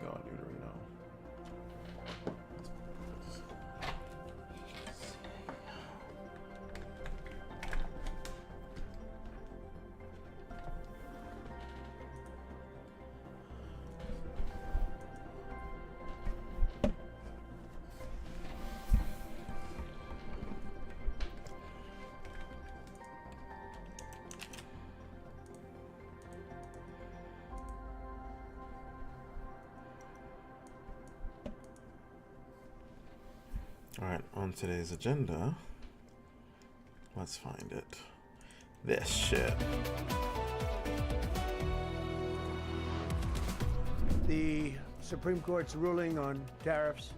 God, Deuterino. Alright, on today's agenda, let's find it. This shit. The Supreme Court's ruling on tariffs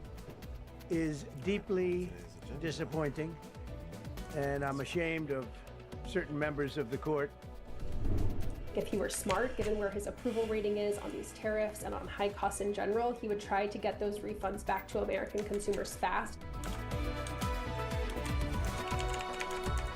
is deeply disappointing, and I'm ashamed of certain members of the court. If he were smart, given where his approval rating is on these tariffs and on high costs in general, he would try to get those refunds back to American consumers fast.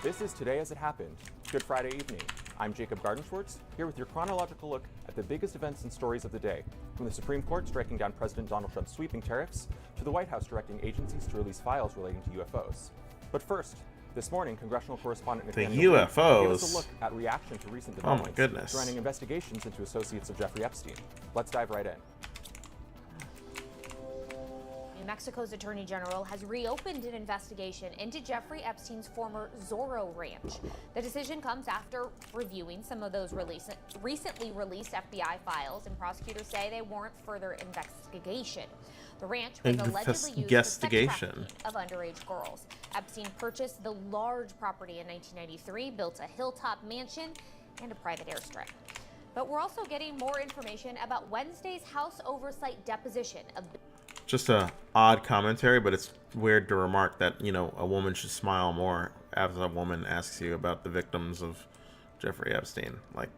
This is Today as It Happened, Good Friday evening. I'm Jacob Gardenschwartz, here with your chronological look at the biggest events and stories of the day, from the Supreme Court striking down President Donald Trump's sweeping tariffs, to the White House directing agencies to release files relating to UFOs. But first, this morning, congressional correspondent Nathaniel UFOs. gave us a look at reaction to recent developments Oh my goodness. surrounding investigations into associates of Jeffrey Epstein. Let's dive right in. New Mexico's Attorney General has reopened an investigation into Jeffrey Epstein's former Zorro Ranch. The decision comes after reviewing some of those recently released FBI files, and prosecutors say they warrant further investigation. The ranch was allegedly used for sex trafficking of underage girls. Epstein purchased the large property in 1993, built a hilltop mansion and a private airstrip. But we're also getting more information about Wednesday's House Oversight deposition of Just a odd commentary, but it's weird to remark that, you know, a woman should smile more as a woman asks you about the victims of Jeffrey Epstein. Like,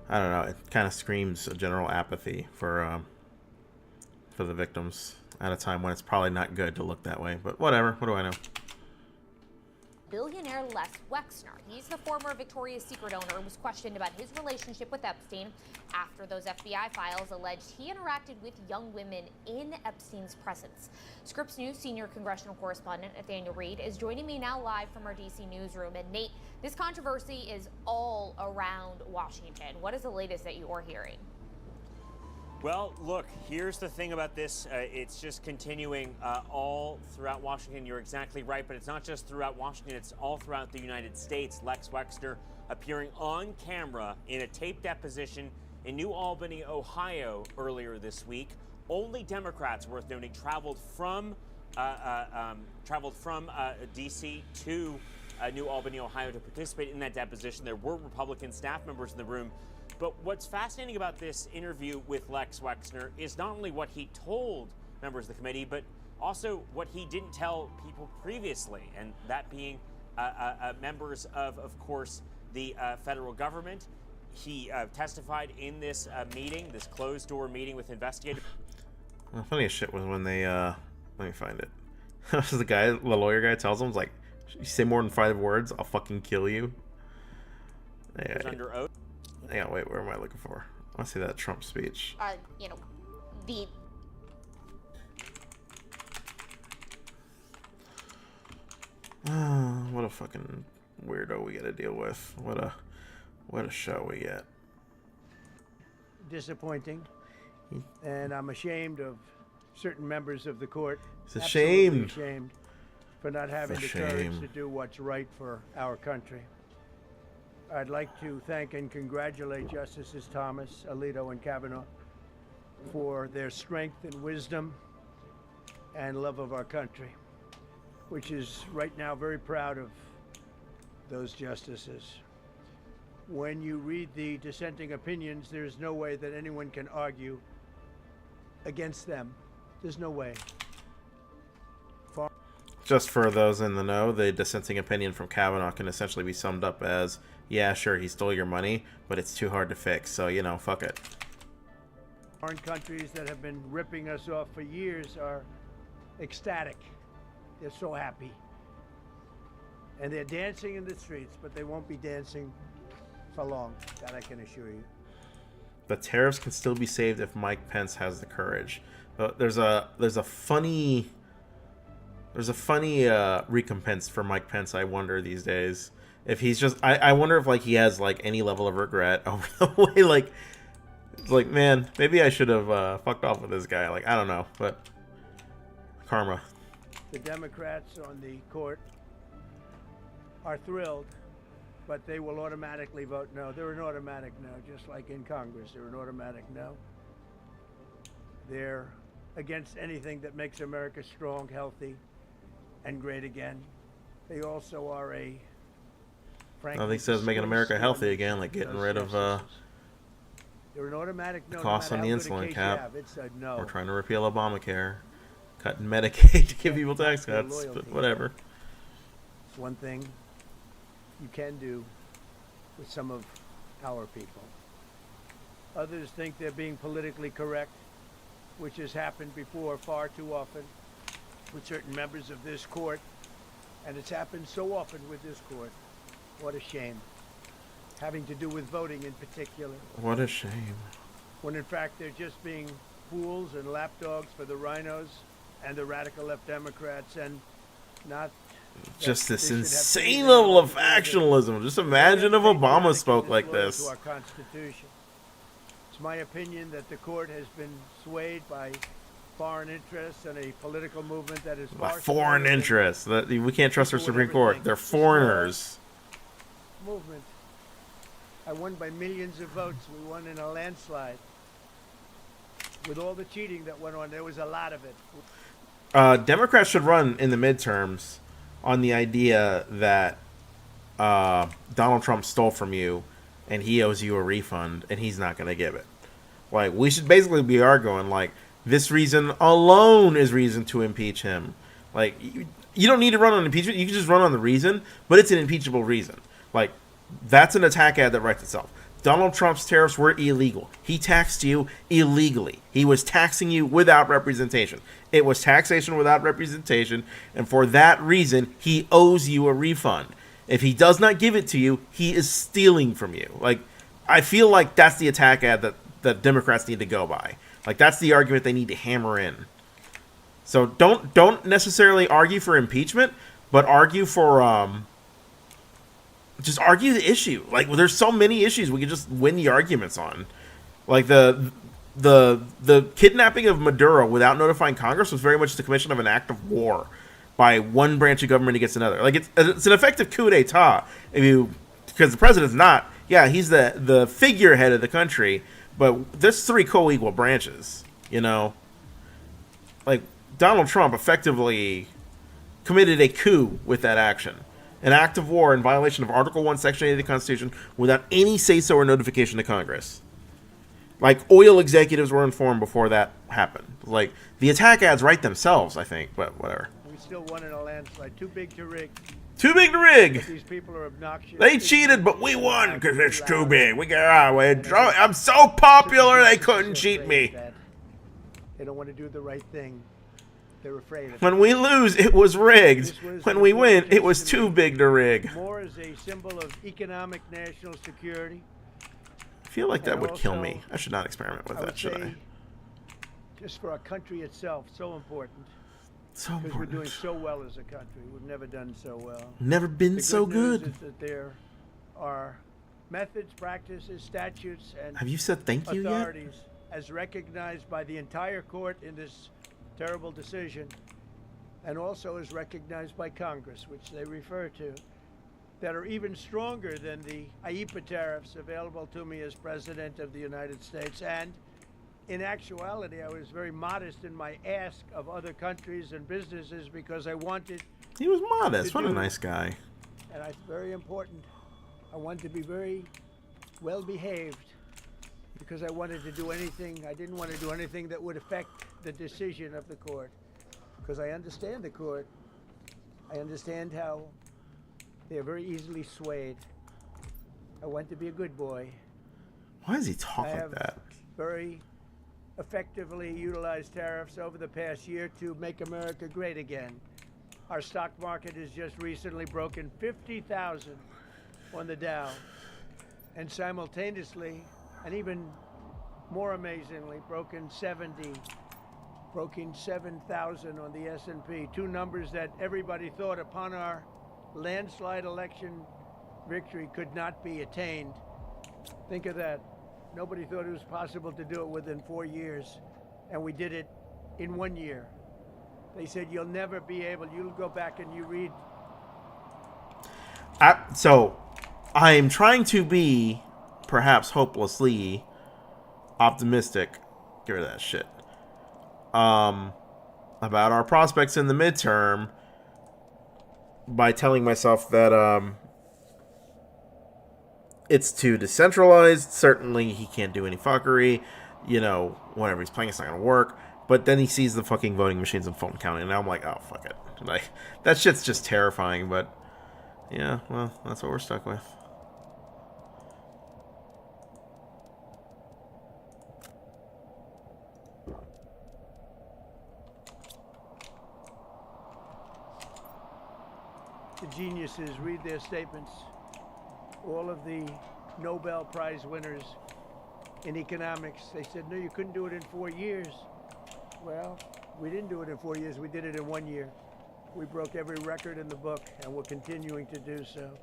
I don't know, it kind of screams a general apathy for the victims at a time when it's probably not good to look that way. But whatever, what do I know? billionaire Les Wexner. He's the former Victoria's Secret owner who was questioned about his relationship with Epstein after those FBI files alleged he interacted with young women in Epstein's presence. Scripps News senior congressional correspondent Nathaniel Reed is joining me now live from our DC newsroom. And Nate, this controversy is all around Washington. What is the latest that you are hearing? Well, look, here's the thing about this. It's just continuing all throughout Washington. You're exactly right, but it's not just throughout Washington. It's all throughout the United States. Lex Wexner appearing on camera in a taped deposition in New Albany, Ohio, earlier this week. Only Democrats, worth noting, traveled from D.C. to New Albany, Ohio, to participate in that deposition. There were Republican staff members in the room. But what's fascinating about this interview with Lex Wexner is not only what he told members of the committee, but also what he didn't tell people previously, and that being members of course, the federal government. He testified in this meeting, this closed-door meeting with investigators. The funniest shit was when they, let me find it. the lawyer guy tells him, like, you say more than 5 words, I'll fucking kill you. Yeah, under oath. Hang on, wait, where am I looking for? I want to see that Trump speech. What a fucking weirdo we gotta deal with. What a show we get. Disappointing. And I'm ashamed of certain members of the court. He's ashamed. Absolutely ashamed for not having the courage to do what's right for our country. I'd like to thank and congratulate Justices Thomas, Alito, and Kavanaugh for their strength and wisdom and love of our country, which is right now very proud of those justices. When you read the dissenting opinions, there's no way that anyone can argue against them. There's no way. Just for those in the know, the dissenting opinion from Kavanaugh can essentially be summed up as, yeah, sure, he stole your money, but it's too hard to fix, so, you know, fuck it. Foreign countries that have been ripping us off for years are ecstatic. They're so happy. And they're dancing in the streets, but they won't be dancing for long. That I can assure you. but tariffs can still be saved if Mike Pence has the courage. There's a funny recompense for Mike Pence, I wonder, these days. If he's just, I wonder if like he has like any level of regret over the way, like, it's like, man, maybe I should have fucked off with this guy. Like, I don't know, but karma. The Democrats on the court are thrilled, but they will automatically vote no. They're an automatic no, just like in Congress. They're an automatic no. They're against anything that makes America strong, healthy, and great again. They also are a... Nothing says making America healthy again, like getting rid of they're an automatic no, costs on the insulin cap. It's a no. We're trying to repeal Obamacare, cutting Medicaid to give people tax cuts, but whatever. It's one thing you can do with some of our people. Others think they're being politically correct, which has happened before far too often with certain members of this court, and it's happened so often with this court. What a shame. Having to do with voting in particular. What a shame. When in fact they're just being fools and lapdogs for the rhinos and the radical left Democrats, and not just this insane level of factionalism. Just imagine if Obama spoke like this. To our Constitution. It's my opinion that the court has been swayed by foreign interests and a political movement that is by foreign interests. We can't trust our Supreme Court. They're foreigners. Movement. I won by millions of votes. We won in a landslide. With all the cheating that went on, there was a lot of it. Democrats should run in the midterms on the idea that Donald Trump stole from you and he owes you a refund and he's not going to give it. Like, we should basically be arguing, like, this reason alone is reason to impeach him. Like, you don't need to run on impeachment. You can just run on the reason, but it's an impeachable reason. Like, that's an attack ad that writes itself. Donald Trump's tariffs were illegal. He taxed you illegally. He was taxing you without representation. It was taxation without representation, and for that reason, he owes you a refund. If he does not give it to you, he is stealing from you. Like, I feel like that's the attack ad that Democrats need to go by. Like, that's the argument they need to hammer in. So don't necessarily argue for impeachment, but argue for just argue the issue. Like, well, there's so many issues we could just win the arguments on. Like the kidnapping of Maduro without notifying Congress was very much the commission of an act of war by one branch of government against another. Like, it's an effective coup d'etat because the president's not. Yeah, he's the figurehead of the country, but there's three co-equal branches. You know, like Donald Trump effectively committed a coup with that action. An act of war in violation of Article 1, Section 8 of the Constitution without any say-so or notification to Congress. Like, oil executives were informed before that happened. Like, the attack ads write themselves, I think, but whatever. We still won in a landslide. Too big to rig. Too big to rig! But these people are obnoxious. They cheated, but we won because it's too big. We got our way. I'm so popular, they couldn't cheat me. They don't want to do the right thing. They're afraid of it. When we lose, it was rigged. When we win, it was too big to rig. More as a symbol of economic national security. I feel like that would kill me. I should not experiment with that, should I? Just for our country itself, so important. So important. Because we're doing so well as a country. We've never done so well. Never been so good. The good news is that there are methods, practices, statutes, and have you said thank you authorities as recognized by the entire court in this terrible decision, and also as recognized by Congress, which they refer to, that are even stronger than the IEEPA tariffs available to me as President of the United States. And in actuality, I was very modest in my ask of other countries and businesses because I wanted... He was modest. What a nice guy. And it's very important. I wanted to be very well behaved because I wanted to do anything, I didn't want to do anything that would affect the decision of the court, because I understand the court. I understand how they are very easily swayed. I want to be a good boy. Why does he talk like that? Very effectively utilized tariffs over the past year to make America great again. Our stock market has just recently broken 50,000 on the Dow, and simultaneously, and even more amazingly, broken 7,000 on the S&P, two numbers that everybody thought upon our landslide election victory could not be attained. Think of that. Nobody thought it was possible to do it within 4 years, and we did it in 1 year. They said you'll never be able. You'll go back and you read. So I'm trying to be perhaps hopelessly optimistic. Get rid of that shit. About our prospects in the midterm by telling myself that it's too decentralized. Certainly he can't do any fuckery. Whatever he's playing, it's not gonna work. But then he sees the fucking voting machines and phone counting, and now I'm like, oh, fuck it. Like, that shit's just terrifying, but yeah, well, that's what we're stuck with. The geniuses read their statements. All of the Nobel Prize winners in economics, they said, no, you couldn't do it in 4 years. Well, we didn't do it in 4 years. We did it in 1 year. We broke every record in the book, and we're continuing to do so.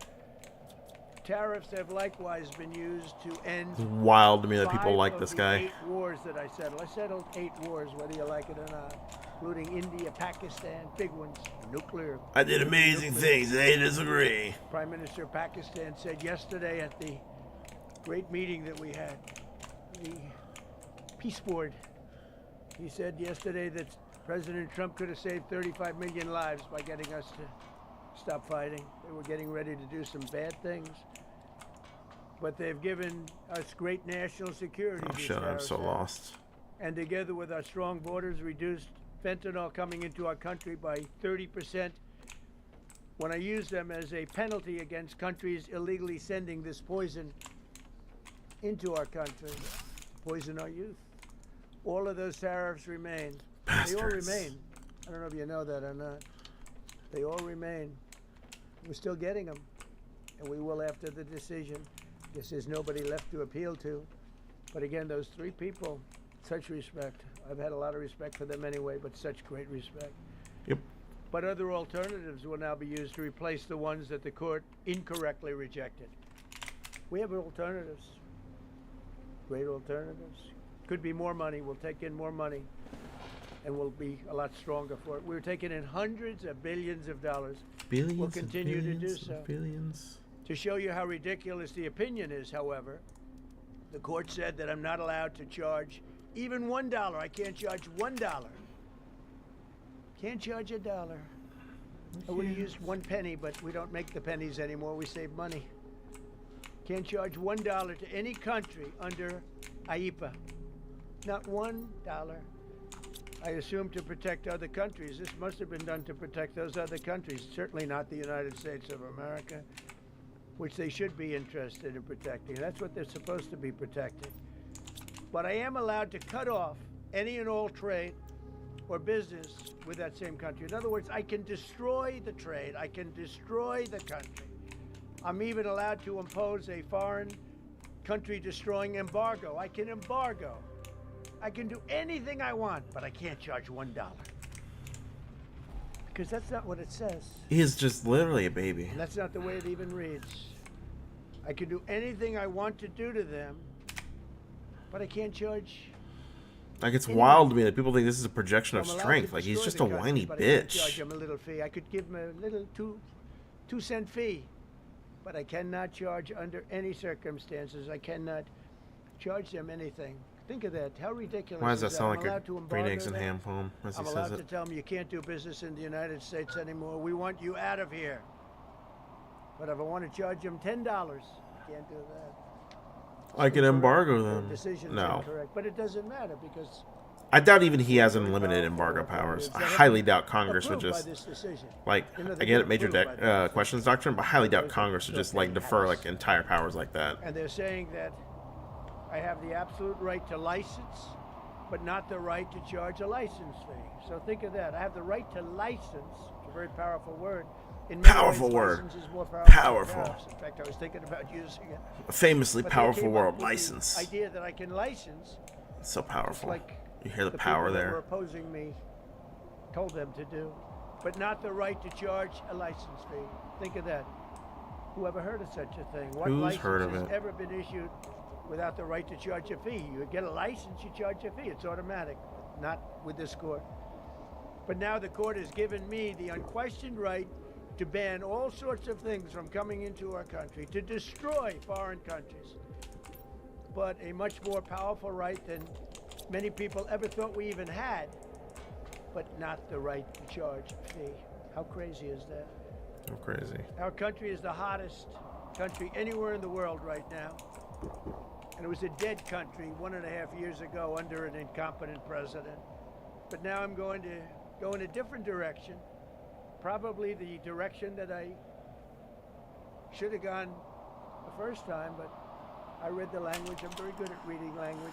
Tariffs have likewise been used to end. It's wild to me that people like this guy. 8 wars that I settled. I settled 8 wars, whether you like it or not, including India, Pakistan, big ones, nuclear. I did amazing things. They disagree. Prime Minister of Pakistan said yesterday at the great meeting that we had, the Peace Board. He said yesterday that President Trump could have saved 35 million lives by getting us to stop fighting. They were getting ready to do some bad things. But they've given us great national security. Oh shit, I'm so lost. And together with our strong borders, reduced fentanyl coming into our country by 30%. When I use them as a penalty against countries illegally sending this poison into our country, poison our youth. All of those tariffs remain. Bastards. They all remain. I don't know if you know that or not. They all remain. We're still getting them, and we will after the decision. Guess there's nobody left to appeal to. But again, those 3 people, such respect. I've had a lot of respect for them anyway, but such great respect. Yep. But other alternatives will now be used to replace the ones that the court incorrectly rejected. We have alternatives. Great alternatives. Could be more money. We'll take in more money, and we'll be a lot stronger for it. We're taking in hundreds of billions of dollars. Billions. We'll continue to do so. Billions. To show you how ridiculous the opinion is, however, the court said that I'm not allowed to charge even $1. I can't charge $1. Can't charge $1. I would have used 1 penny, but we don't make the pennies anymore. We save money. Can't charge $1 to any country under IEPA. Not $1. I assume to protect other countries. This must have been done to protect those other countries. Certainly not the United States of America, which they should be interested in protecting. That's what they're supposed to be protecting. But I am allowed to cut off any and all trade or business with that same country. In other words, I can destroy the trade. I can destroy the country. I'm even allowed to impose a foreign country destroying embargo. I can embargo. I can do anything I want, but I can't charge $1. Because that's not what it says. He is just literally a baby. And that's not the way it even reads. I can do anything I want to do to them, but I can't charge. Like, it's wild to me that people think this is a projection of I'm allowed strength. to Like, he's destroy just the a country, whiny but I can't bitch. charge him a little fee. I could give him a little two-cent fee, but I cannot charge under any circumstances. I cannot charge them anything. Think of that. How ridiculous Why does that is sound I'm like a allowed to green embargo eggs and them. ham poem as he I'm says allowed to it? tell them you can't do business in the United States anymore. We want you out of here. But if I want to charge them $10, I can't do that. I can embargo The them. decision's No. incorrect, but it doesn't matter because I doubt even he has unlimited embargo powers. I highly doubt Congress would approved by just, this decision. like, You know, I they get get it, major approved by this questions doctrine, but I highly doubt Congress would just, like, defer, like, entire powers like that. And they're saying that I have the absolute right to license, but not the right to charge a license fee. So think of that. I have the right to license. It's a very powerful word. In many Powerful ways, word. license is more powerful than Powerful. tariffs. In fact, I was thinking about using it. A famously But they powerful came up world with the license. idea that I can license It's so powerful. Like you hear the the power people that there. were opposing me told them to do, but not the right to charge a license fee. Think of that. Who ever heard of such a thing? What Who's license heard of has it? ever been issued without the right to charge a fee? You get a license, you charge a fee. It's automatic, not with this court. But now the court has given me the unquestioned right to ban all sorts of things from coming into our country, to destroy foreign countries. But a much more powerful right than many people ever thought we even had, but not the right to charge a fee. How crazy is that? So crazy. Our country is the hottest country anywhere in the world right now. And it was a dead country 1.5 years ago under an incompetent president. But now I'm going to go in a different direction. Probably the direction that I should have gone the first time, but I read the language. I'm very good at reading language.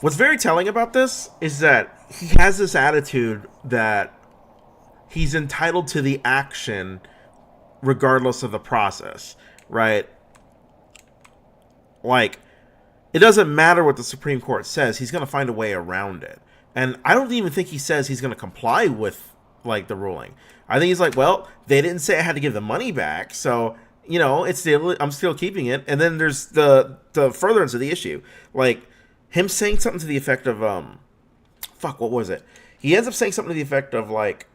What's very telling about this is that he has this attitude that he's entitled to the action regardless of the process, right? Like, it doesn't matter what the Supreme Court says. He's going to find a way around it. And I don't even think he says he's going to comply with, like, the ruling. I think he's like, well, they didn't say I had to give the money back, so, you know, I'm still keeping it. And then there's the furtherance of the issue. Like, him saying something to the effect of, what was it? He ends up saying something to the effect of, like,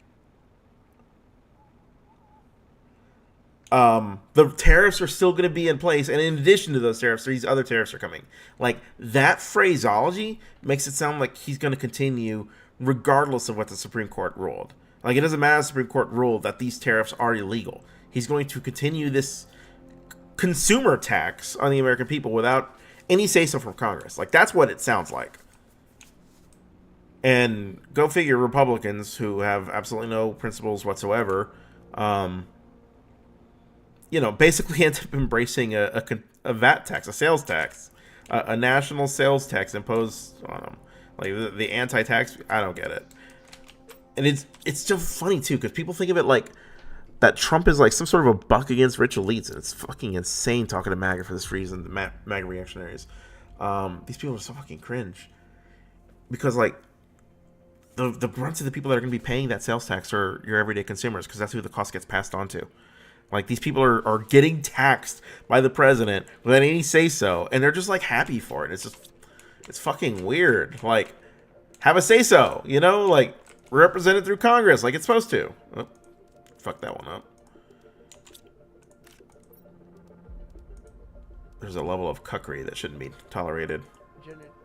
the tariffs are still going to be in place, and in addition to those tariffs, these other tariffs are coming. Like, that phraseology makes it sound like he's going to continue regardless of what the Supreme Court ruled. Like, it doesn't matter if the Supreme Court ruled that these tariffs are illegal. He's going to continue this consumer tax on the American people without any say-so from Congress. Like, that's what it sounds like. And go figure, Republicans who have absolutely no principles whatsoever, basically end up embracing a VAT tax, a sales tax, a national sales tax imposed on them. Like the anti-tax, I don't get it. And it's so funny, too, because people think of it like that Trump is like some sort of a buck against rich elites, and it's fucking insane talking to MAGA for this reason, the MAGA reactionaries. These people are so fucking cringe. Because, like, the brunt of the people that are going to be paying that sales tax are your everyday consumers, because that's who the cost gets passed on to. Like, these people are getting taxed by the president without any say-so, and they're just, like, happy for it. It's fucking weird. Like, have a say-so, you know? Like, represented through Congress like it's supposed to. Oh, fuck that one up. There's a level of cuckery that shouldn't be tolerated.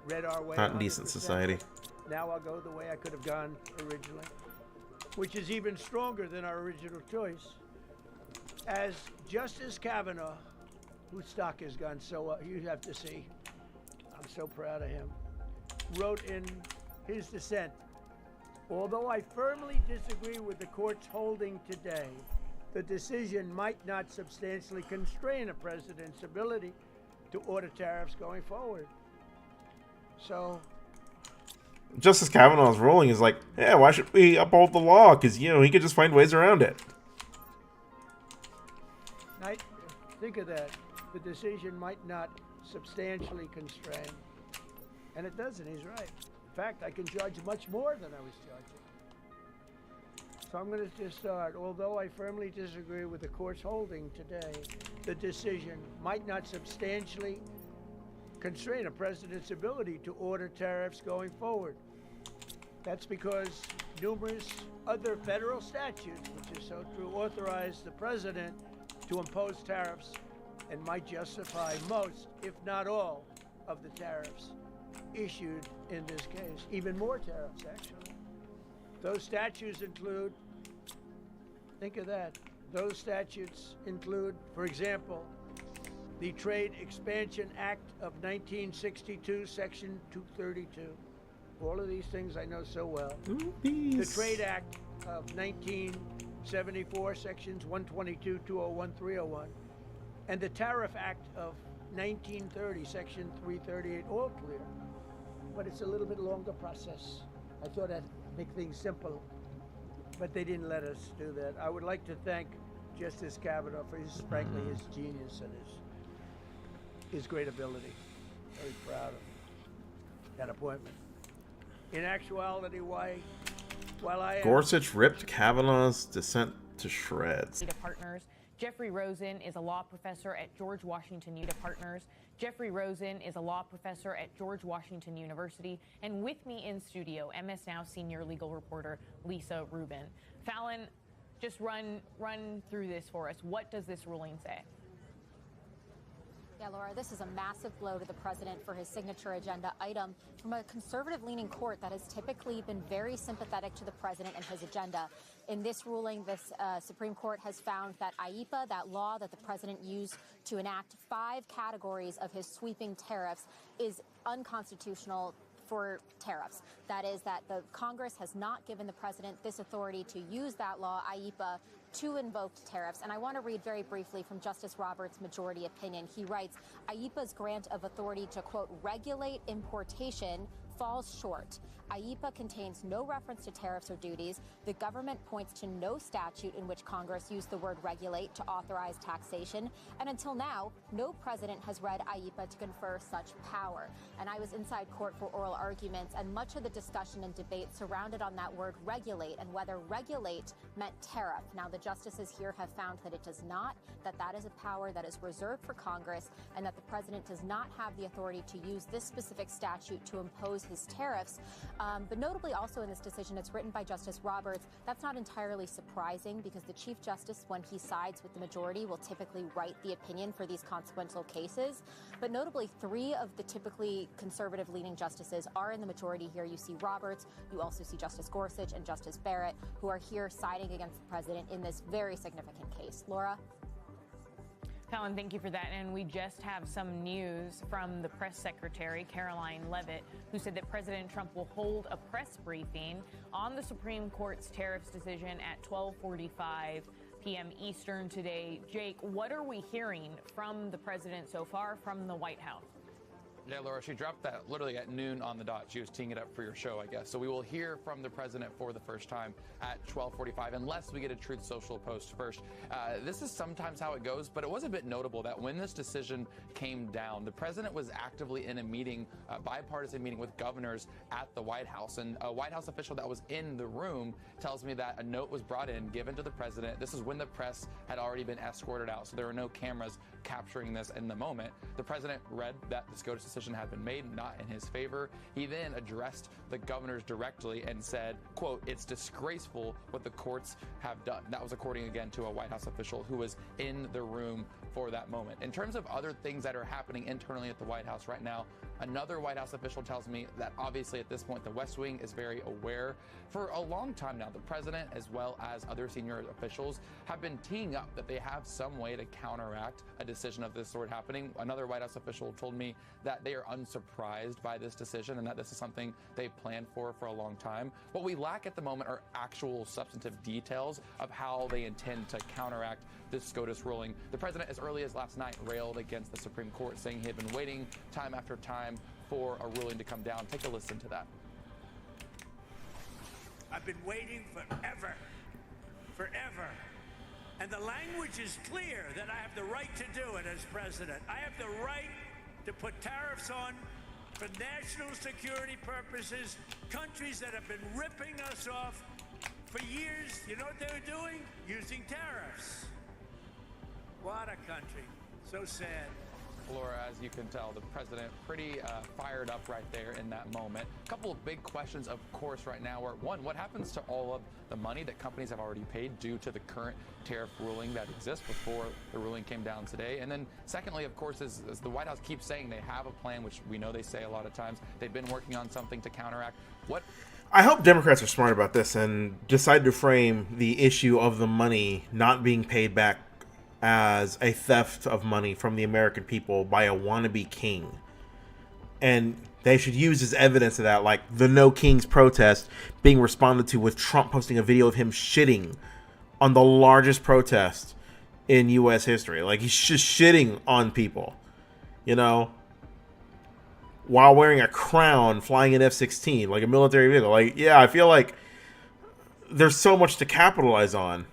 Read our way Not in decent 100%. society. Now I'll go the way I could have gone originally, which is even stronger than our original choice. As Justice Kavanaugh, whose stock has gone so well, you have to see, I'm so proud of him, wrote in his dissent, although I firmly disagree with the court's holding today, the decision might not substantially constrain a president's ability to order tariffs going forward. So Justice Kavanaugh's ruling is like, yeah, why should we uphold the law? Because, he could just find ways around it. Think of that. The decision might not substantially constrain. And it doesn't, he's right. In fact, I can charge much more than I was charging. So I'm going to just start. Although I firmly disagree with the court's holding today, the decision might not substantially constrain a president's ability to order tariffs going forward. That's because numerous other federal statutes, which is so true, authorize the president to impose tariffs and might justify most, if not all, of the tariffs issued in this case. Even more tariffs, actually. Those statutes include, think of that, those statutes include, for example, the Trade Expansion Act of 1962, Section 232. All of these things I know so well. The Trade Act of 1974, Sections 122, 201, 301. And the Tariff Act of 1930, Section 338, all clear. But it's a little bit longer process. I thought I'd make things simple, but they didn't let us do that. I would like to thank Justice Kavanaugh for frankly, his genius and his great ability. Very proud of him. that appointment. In actuality, while I am... Gorsuch ripped Kavanaugh's dissent to shreds. Partners. Jeffrey Rosen is a law professor at George Washington University, and with me in studio, MS Now senior legal reporter Lisa Rubin. Fallon, just run through this for us. What does this ruling say? Yeah, Laura, this is a massive blow to the president for his signature agenda item from a conservative-leaning court that has typically been very sympathetic to the president and his agenda. In this ruling, this Supreme Court has found that IEEPA, that law that the president used to enact 5 categories of his sweeping tariffs, is unconstitutional for tariffs. That is, that the Congress has not given the president this authority to use that law, IEEPA, to invoke tariffs. And I want to read very briefly from Justice Roberts' majority opinion. He writes, IEEPA's grant of authority to, quote, regulate importation falls short. IEEPA contains no reference to tariffs or duties. The government points to no statute in which Congress used the word regulate to authorize taxation. And until now, no president has read IEEPA to confer such power. And I was inside court for oral arguments, and much of the discussion and debate surrounded on that word regulate and whether regulate meant tariff. Now, the justices here have found that it does not, that is a power that is reserved for Congress, and that the president does not have the authority to use this specific statute to impose his tariffs. But notably also in this decision, it's written by Justice Roberts. That's not entirely surprising because the Chief Justice, when he sides with the majority, will typically write the opinion for these consequential cases. But notably, 3 of the typically conservative-leaning justices are in the majority here. You see Roberts, you also see Justice Gorsuch and Justice Barrett, who are here siding against the president in this very significant case. Laura? Fallon, thank you for that. And we just have some news from the press secretary, Caroline Leavitt, who said that President Trump will hold a press briefing on the Supreme Court's tariffs decision at 12:45 p.m. Eastern today. Jake, what are we hearing from the president so far from the White House? Yeah, Laura, she dropped that literally at noon on the dot. She was teeing it up for your show, I guess. So we will hear from the president for the first time at 12:45, unless we get a Truth Social post first. This is sometimes how it goes, but it was a bit notable that when this decision came down, the president was actively in a meeting, a bipartisan meeting with governors at the White House. And a White House official that was in the room tells me that a note was brought in, given to the president. This is when the press had already been escorted out, so there were no cameras capturing this in the moment. The president read that the SCOTUS decision had been made, not in his favor. He then addressed the governors directly and said, quote, "It's disgraceful what the courts have done." That was according again to a White House official who was in the room for that moment. In terms of other things that are happening internally at the White House right now, another White House official tells me that obviously at this point the West Wing is very aware. For a long time now, the president as well as other senior officials have been teeing up that they have some way to counteract a decision of this sort happening. Another White House official told me that they are unsurprised by this decision and that this is something they planned for a long time. What we lack at the moment are actual substantive details of how they intend to counteract this SCOTUS ruling. The president, as early as last night, railed against the Supreme Court, saying he had been waiting time after time for a ruling to come down. Take a listen to that. I've been waiting forever. And the language is clear that I have the right to do it as president. I have the right to put tariffs on for national security purposes, countries that have been ripping us off for years. You know what they were doing? Using tariffs. What a country. So sad. Laura, as you can tell, the president pretty fired up right there in that moment. A couple of big questions, of course, right now are, one, what happens to all of the money that companies have already paid due to the current tariff ruling that exists before the ruling came down today? And then secondly, of course, as the White House keeps saying, they have a plan, which we know they say a lot of times. They've been working on something to counteract. What? I hope Democrats are smart about this and decide to frame the issue of the money not being paid back as a theft of money from the American people by a wannabe king. And they should use as evidence of that, like the No Kings protest being responded to with Trump posting a video of him shitting on the largest protest in U.S. history. Like, he's just shitting on people, you know, while wearing a crown, flying an F-16, like a military vehicle. Like, yeah, I feel like there's so much to capitalize on.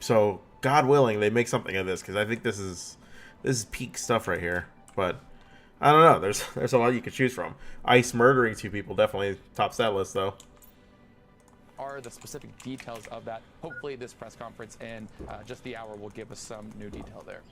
So God willing, they make something of this, because I think this is peak stuff right here. But I don't know. There's a lot you could choose from. ICE murdering 2 people definitely tops that list, though. Are the specific details of that? Hopefully this press conference and just the hour will give us some new detail there.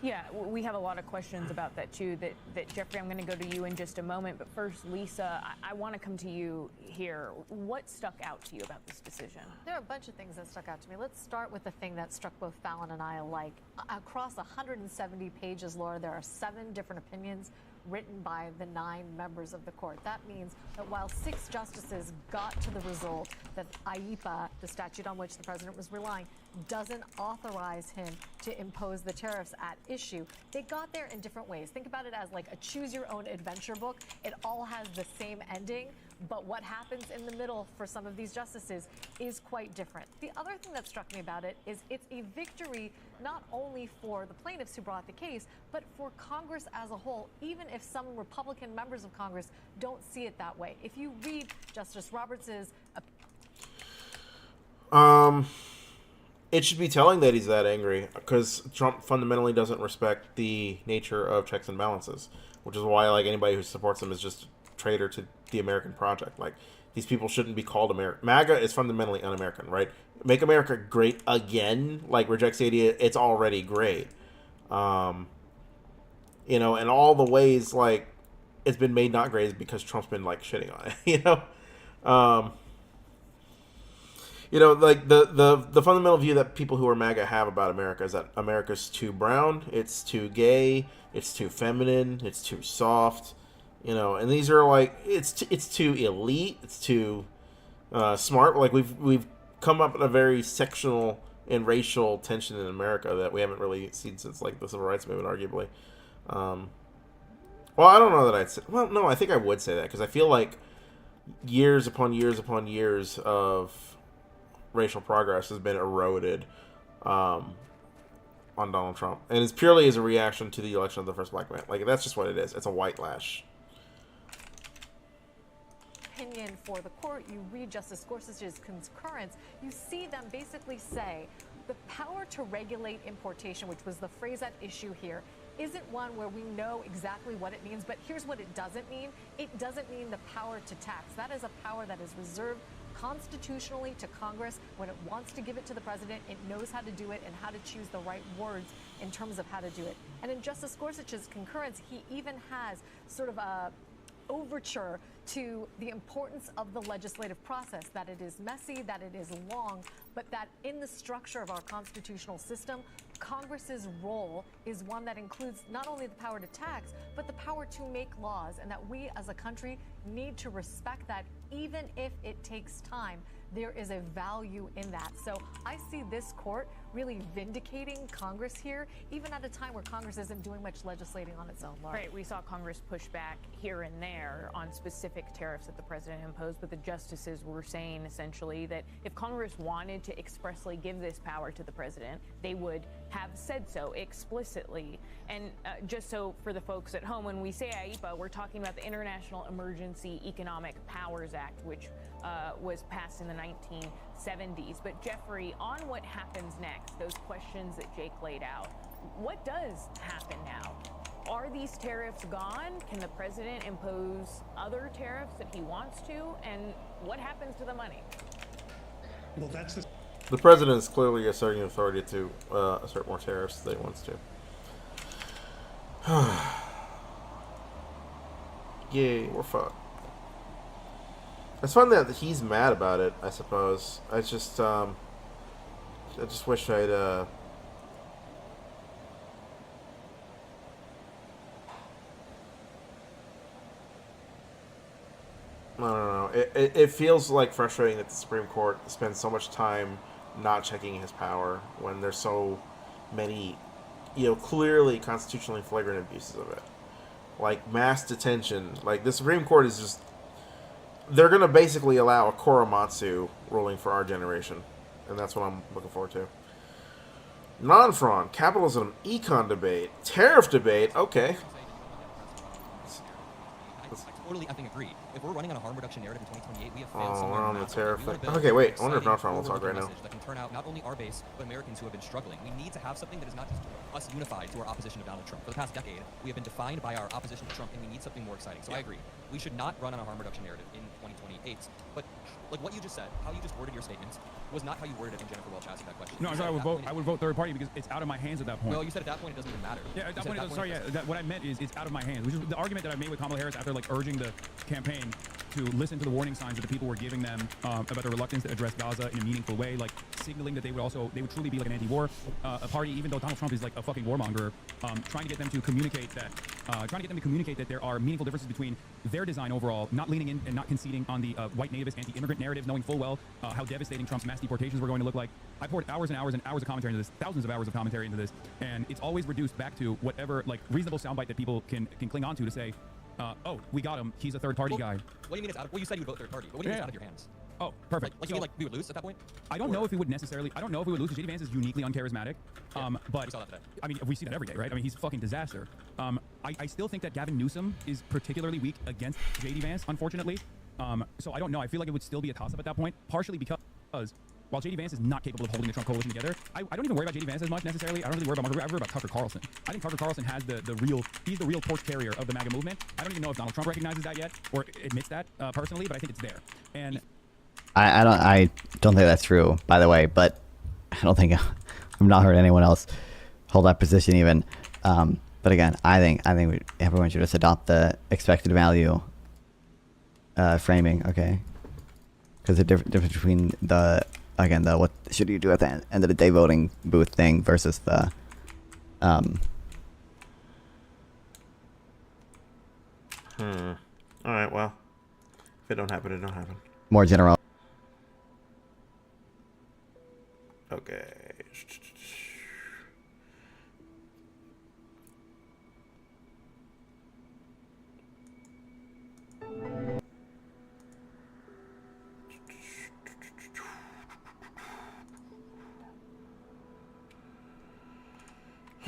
Yeah, we have a lot of questions about that too. That Jeffrey, I'm going to go to you in just a moment. But first, Lisa, I want to come to you here. What stuck out to you about this decision? There are a bunch of things that stuck out to me. Let's start with the thing that struck both Fallon and I alike. Across 170 pages, Laura, there are 7 different opinions written by the 9 members of the court. That means that while 6 justices got to the result that IEEPA, the statute on which the president was relying, doesn't authorize him to impose the tariffs at issue, they got there in different ways. Think about it as like a choose-your-own-adventure book. It all has the same ending, but what happens in the middle for some of these justices is quite different. The other thing that struck me about it is it's a victory not only for the plaintiffs who brought the case, but for Congress as a whole, even if some Republican members of Congress don't see it that way. If you read Justice Roberts's it should be telling that he's that angry, because Trump fundamentally doesn't respect the nature of checks and balances, which is why like anybody who supports him is just a traitor to the American project. Like, these people shouldn't be called American. MAGA is fundamentally un-American, right? Make America great again, like, rejects the idea it's already great. You know, and all the ways like it's been made not great is because Trump's been like shitting on it. You know, like the fundamental view that people who are MAGA have about America is that America's too brown, it's too gay, it's too feminine, it's too soft, you know, and these are like it's too elite, it's too smart. Like we've come up in a very sectional and racial tension in America that we haven't really seen since like the Civil Rights Movement, arguably. Well, I don't know that I'd say. Well, no, I think I would say that because I feel like years upon years upon years of racial progress has been eroded on Donald Trump, and it's purely as a reaction to the election of the first black man. Like, that's just what it is. It's a white lash. Opinion for the court, you read Justice Gorsuch's concurrence, you see them basically say the power to regulate importation, which was the phrase at issue here, isn't one where we know exactly what it means, but here's what it doesn't mean. It doesn't mean the power to tax. That is a power that is reserved constitutionally to Congress. When it wants to give it to the president, it knows how to do it and how to choose the right words in terms of how to do it. And in Justice Gorsuch's concurrence, he even has sort of a overture to the importance of the legislative process, that it is messy, that it is long, but that in the structure of our constitutional system, Congress's role is one that includes not only the power to tax, but the power to make laws, and that we as a country need to respect that, even if it takes time. There is a value in that. So I see this court really vindicating Congress here, even at a time where Congress isn't doing much legislating on its own. Laura. Right, we saw Congress push back here and there on specific tariffs that the president imposed, but the justices were saying essentially that if Congress wanted to expressly give this power to the president, they would have said so explicitly. And just so for the folks at home, when we say IEEPA, we're talking about the International Emergency Economic Powers Act, which was passed in the 1970s. But Jeffrey, on what happens next, those questions that Jake laid out, what does happen now? Are these tariffs gone? Can the president impose other tariffs that he wants to? And what happens to the money? Well, that's the president is clearly asserting authority to assert more tariffs than he wants to. Yay, we're fucked. It's fun that he's mad about it, I suppose. I just wish I'd, I don't know. It feels like frustrating that the Supreme Court spends so much time not checking his power when there's so many, clearly constitutionally flagrant abuses of it. Like mass detention. Like, the Supreme Court is just... They're going to basically allow a Korematsu ruling for our generation. And that's what I'm looking forward to. Non-fraud, capitalism, econ debate, tariff debate. Okay. I totally effing agree. If we're running on a harm reduction narrative in 2028, we have failed somewhere. We're on the tariff We want thing. to build Okay, wait. an I wonder if exciting, Donald Trump will talk right now. forward-looking message that can turn out not only our base, but Americans who have been struggling. We need to have something that is not just us unified to our opposition of Donald Trump. For the past decade, we have been defined by our opposition to Trump, and we need something more exciting. So I agree. We should not run on a harm reduction narrative in 2028. But like what you just said, how you just worded your statements was not how you worded it when Jennifer Welch asked you that question. No, so I would vote third party because it's out of my hands at that point. Well, you said at that point it doesn't even matter. Yeah, at that point, sorry, yeah. What I meant is it's out of my hands. Which is the argument that I made with Kamala Harris after like urging the campaign to listen to the warning signs that the people were giving them about their reluctance to address Gaza in a meaningful way, like signaling that they would truly be like an anti-war a party, even though Donald Trump is like a fucking warmonger, trying to get them to communicate that there are meaningful differences between their design overall, not leaning in and not conceding on the white nativist anti-immigrant narrative, knowing full well how devastating Trump's mass deportations were going to look like. I poured hours and hours and hours of commentary into this, thousands of hours of commentary into this, and it's always reduced back to whatever like reasonable soundbite that people can cling on to say, oh, we got him. He's a third-party guy. What do you mean it's out of? Well, you said you would vote third party, but what do you mean it's out of your hands? Oh, perfect. Like you mean like we would lose at that point? I don't know if we would necessarily. I don't know if we would lose. J.D. Vance is uniquely uncharismatic. But we saw that today. I mean, we see that every day, right? I mean, he's a fucking disaster. I still think that Gavin Newsom is particularly weak against J.D. Vance, unfortunately. So I don't know. I feel like it would still be a toss-up at that point, partially because while J.D. Vance is not capable of holding the Trump coalition together, I don't even worry about J.D. Vance as much necessarily. I don't really worry about Marco Rubio. I worry about Tucker Carlson. I think Tucker Carlson has he's the real torch carrier of the MAGA movement. I don't even know if Donald Trump recognizes that yet or admits that personally, but I think it's there. And I don't think that's true, by the way, but I don't think I've not heard anyone else hold that position even. But again, I think everyone should just adopt the expected value framing, okay? Because the difference between the what should you do at the end of the day voting booth thing versus the All right, well, if it don't happen, it don't happen. more general. Okay.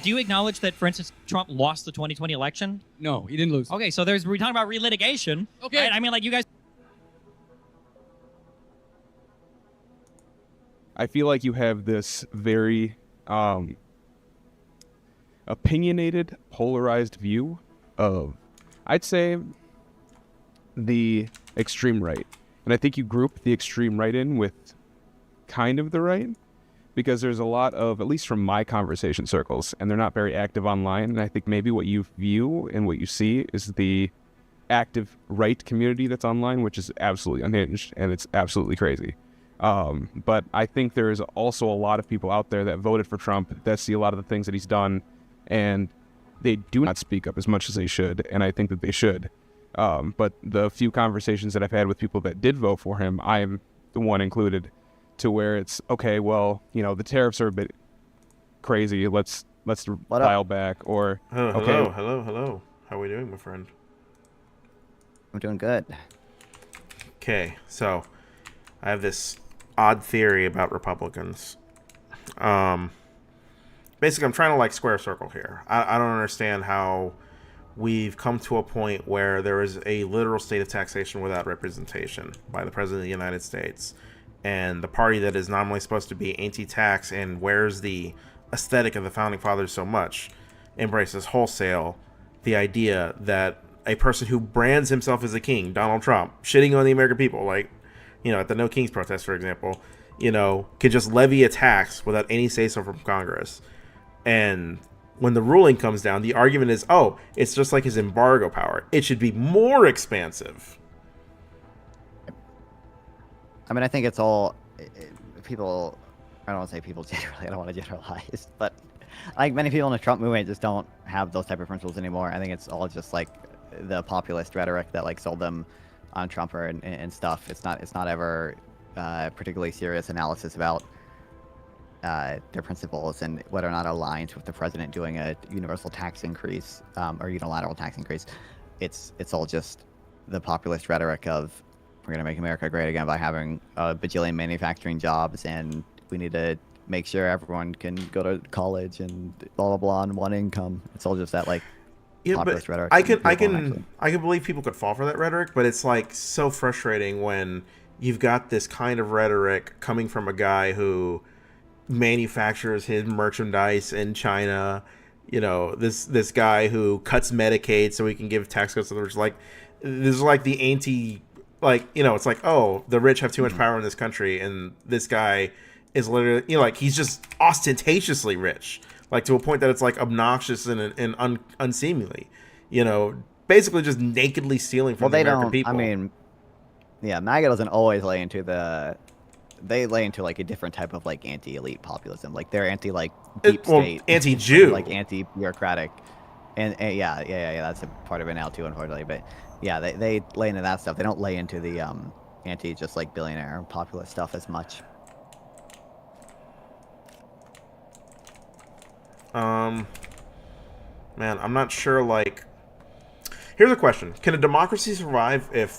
Do you acknowledge that, for instance, Trump lost the 2020 election? No, he didn't lose. Okay, so we're talking about relitigation. Okay. Right? I mean, like, you guys. I feel like you have this very opinionated, polarized view of, I'd say, the extreme right. And I think you group the extreme right in with kind of the right, because there's a lot of, at least from my conversation circles, and they're not very active online, and I think maybe what you view and what you see is the active right community that's online, which is absolutely unhinged, and it's absolutely crazy. But I think there is also a lot of people out there that voted for Trump that see a lot of the things that he's done, and they do not speak up as much as they should, and I think that they should. But the few conversations that I've had with people that did vote for him, I am the one included, to where it's, okay, well, you know, the tariffs are a bit crazy, let's dial back, or okay. Hello. How are we doing, my friend? I'm doing good. Okay, so I have this odd theory about Republicans. Basically, I'm trying to like square circle here. I don't understand how we've come to a point where there is a literal state of taxation without representation by the President of the United States. And the party that is nominally supposed to be anti-tax and wears the aesthetic of the Founding Fathers so much embraces wholesale the idea that a person who brands himself as a king, Donald Trump, shitting on the American people, like, you know, at the No Kings protest, for example, you know, could just levy a tax without any say-so from Congress. And when the ruling comes down, the argument is, oh, it's just like his embargo power. It should be more expansive. I mean, I think it's all people. I don't want to say people generally. I don't want to generalize, but like many people in the Trump movement just don't have those type of principles anymore. I think it's all just like the populist rhetoric that like sold them on Trump and stuff. It's not ever particularly serious analysis about their principles and whether or not it aligns with the president doing a universal tax increase or unilateral tax increase. It's all just the populist rhetoric of, we're going to make America great again by having a bajillion manufacturing jobs, and we need to make sure everyone can go to college and blah, blah, blah on one income. It's all just that, like, populist rhetoric. I can believe people could fall for that rhetoric, but it's like so frustrating when you've got this kind of rhetoric coming from a guy who manufactures his merchandise in China. You know, this guy who cuts Medicaid so he can give tax cuts to the rich. Like, this is like the anti, like, you know, it's like, oh, the rich have too much power in this country, and this guy is literally, you know, like, he's just ostentatiously rich, like to a point that it's like obnoxious and unseemly, you know, basically just nakedly stealing from the American people. I mean, yeah, MAGA doesn't always lay into they lay into like a different type of like anti-elite populism. Like they're anti like deep state, anti-Jew, like anti-bureaucratic, and yeah, that's a part of it now too, unfortunately. But yeah, they lay into that stuff. They don't lay into the anti just like billionaire populist stuff as much. Man, I'm not sure. Like, here's a question: can a democracy survive if,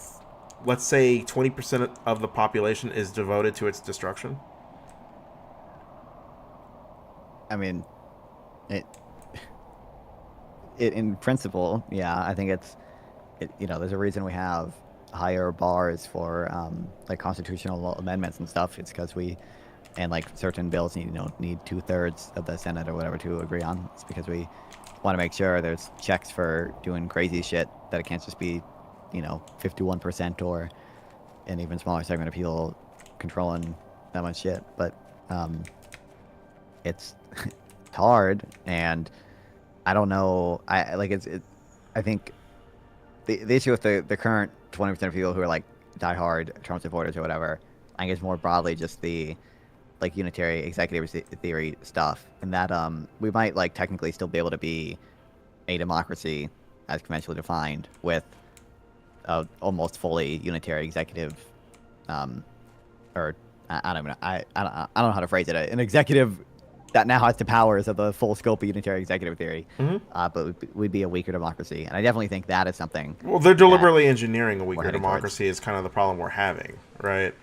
let's say, 20% of the population is devoted to its destruction? I mean, it in principle, yeah. I think you know, there's a reason we have higher bars for like constitutional amendments and stuff. It's because and like certain bills need 2/3 of the Senate or whatever to agree on. It's because we want to make sure there's checks for doing crazy shit, that it can't just be 51% or an even smaller segment of people controlling that much shit. But it's hard, and I don't know. I think the issue with the current 20% of people who are like diehard Trump supporters or whatever, I think it's more broadly just the like unitary executive theory stuff, and that we might like technically still be able to be a democracy as conventionally defined with almost fully unitary executive, or I don't know. I don't know how to phrase it. An executive that now has the powers of the full scope of unitary executive theory, but we'd be a weaker democracy, and I definitely think that is something. Well, they're deliberately engineering a weaker democracy is kind of the problem we're having, right?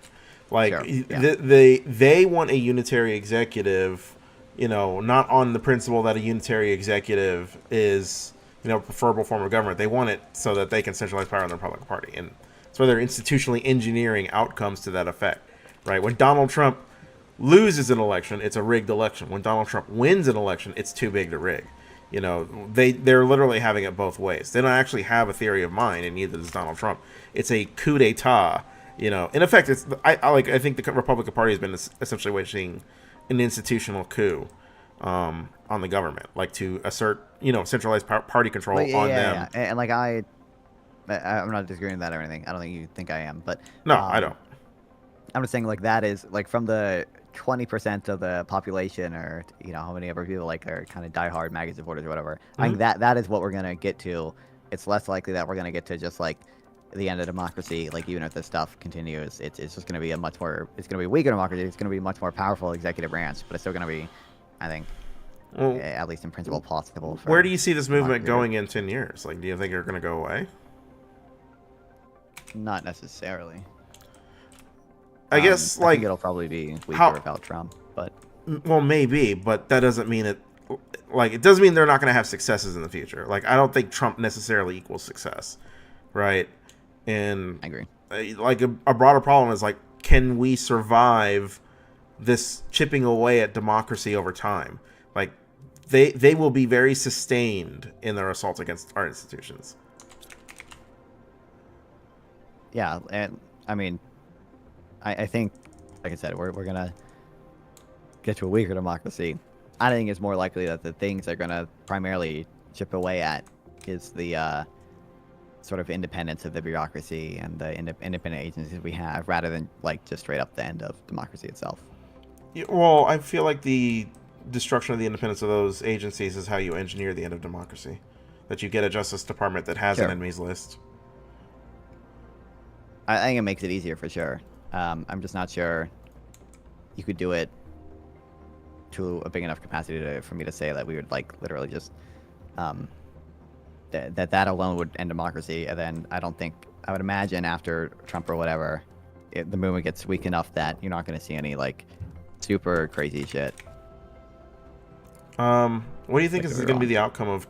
Like, sure, yeah. They want a unitary executive, not on the principle that a unitary executive is, a preferable form of government. They want it so that they can centralize power in the Republican Party. And so they're institutionally engineering outcomes to that effect, right? When Donald Trump loses an election, it's a rigged election. When Donald Trump wins an election, it's too big to rig. They're literally having it both ways. They don't actually have a theory of mind, and neither does Donald Trump. It's a coup d'etat. In effect, I think the Republican Party has been essentially waging an institutional coup on the government, like to assert centralized party control on them. Yeah. And like I'm not disagreeing with that or anything. I don't think you think I am, but no, I don't. I'm just saying, like, that is like from the 20% of the population, or how many ever people like are kind of diehard MAGA supporters or whatever. I think that is what we're gonna get to. It's less likely that we're gonna get to just like the end of democracy. Like, even if this stuff continues, it's just gonna be it's gonna be a weaker democracy. It's gonna be a much more powerful executive branch, but it's still gonna be, I think, at least in principle, possible. Where do you see this movement going in 10 years? Like, do you think they're gonna go away? Not necessarily. I guess, I think it'll probably be weaker without Trump, but... Well, maybe, but that doesn't mean it... Like, it doesn't mean they're not going to have successes in the future. Like, I don't think Trump necessarily equals success, right? And... I agree. Like, a broader problem is, like, can we survive this chipping away at democracy over time? Like, they will be very sustained in their assault against our institutions. Yeah, and, I mean... I think, like I said, we're going to get to a weaker democracy. I think it's more likely that the things they're going to primarily chip away at is the sort of independence of the bureaucracy and the independent agencies we have, rather than like just straight up the end of democracy itself. Yeah, well, I feel like the destruction of the independence of those agencies is how you engineer the end of democracy. That you get a Justice Department that has an enemies list. I think it makes it easier for sure. I'm just not sure you could do it to a big enough capacity for me to say that we would like literally just that alone would end democracy. And then I would imagine after Trump or whatever, the movement gets weak enough that you're not going to see any like super crazy shit. What do you think is going to be the outcome of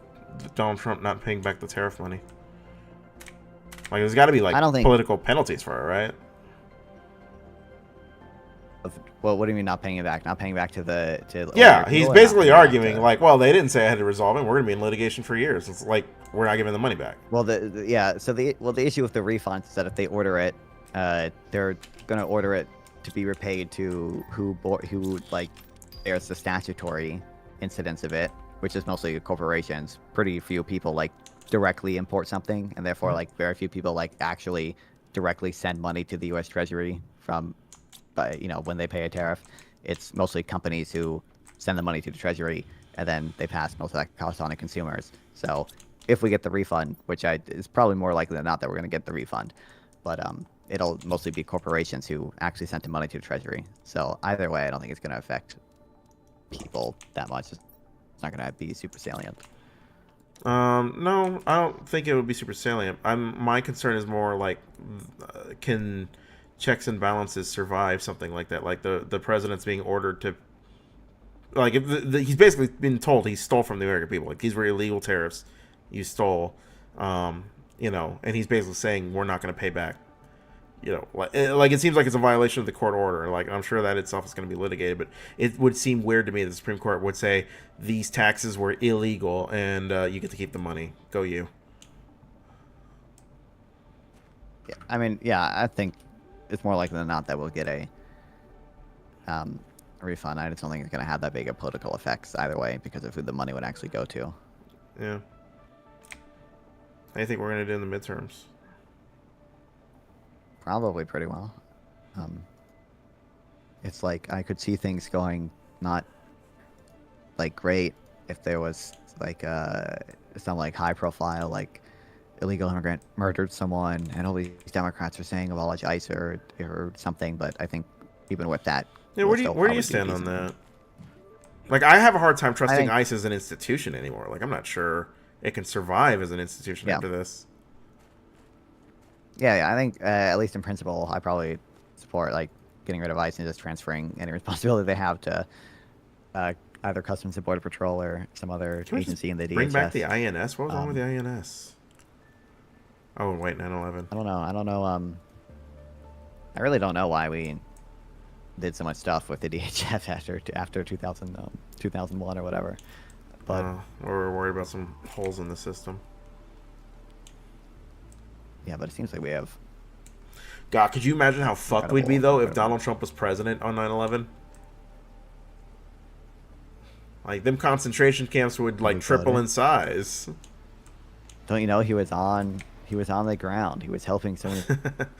Donald Trump not paying back the tariff money? Like, there's got to be like I don't think- political penalties for it, right? Well, what do you mean not paying it back? Not paying back to the Yeah, he's basically arguing to... like, well, they didn't say I had to resolve it. We're gonna be in litigation for years. It's like we're not giving the money back. Well, so the issue with the refunds is that if they order it, they're gonna order it to be repaid to who like there's the statutory incidence of it, which is mostly corporations. Pretty few people like directly import something, and therefore like very few people like actually directly send money to the U.S. Treasury from, when they pay a tariff. It's mostly companies who send the money to the Treasury, and then they pass most of that cost on to consumers. So if we get the refund, which is probably more likely than not that we're going to get the refund, but it'll mostly be corporations who actually sent the money to the Treasury. So either way, I don't think it's going to affect people that much. It's not going to be super salient. No, I don't think it would be super salient. My concern is more like, can checks and balances survive something like that? Like the president's being ordered to, like, if he's basically been told he stole from the American people. Like, these were illegal tariffs you stole, and he's basically saying we're not going to pay back. Like it seems like it's a violation of the court order. Like, I'm sure that itself is going to be litigated, but it would seem weird to me that the Supreme Court would say these taxes were illegal and you get to keep the money. Go you. Yeah, I mean, yeah, I think it's more likely than not that we'll get a refund. I just don't think it's going to have that big of political effects either way because of who the money would actually go to. Yeah. How do you think we're going to do in the midterms? Probably pretty well. It's like I could see things going not like great if there was like some like high profile like illegal immigrant murdered someone and all these Democrats are saying abolish ICE or something. But I think even with that, yeah, where do you stand on that? Like, I have a hard time trusting ICE as an institution anymore. Like, I'm not sure it can survive as an institution after this. Yeah, I think at least in principle, I probably support like getting rid of ICE and just transferring any responsibility they have to either Customs and Border Patrol or some other agency in the DHS. Bring back the INS? What was wrong with the INS? Oh, wait, 9/11. I don't know. I really don't know why we did so much stuff with the DHS after 2001 or whatever. But we're worried about some holes in the system. Yeah, but it seems like we have... God, could you imagine how fucked we'd be, though, if Donald Trump was president on 9/11? Like, them concentration camps would, like, triple in size. Don't you know he was on the ground. He was helping so many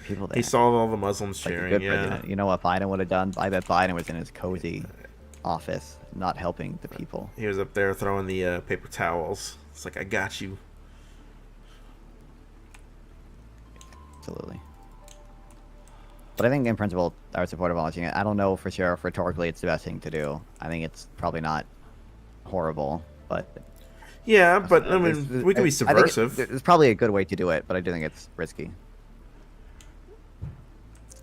people there. He saw all the Muslims cheering, good yeah. president. You know what Biden would have done? I bet Biden was in his cozy office, not helping the people. He was up there throwing the paper towels. It's like, I got you. Absolutely. But I think in principle, I would support abolishing it. I don't know for sure if rhetorically it's the best thing to do. I think it's probably not horrible, but... Yeah, but I mean, we can be subversive. It's probably a good way to do it, but I do think it's risky.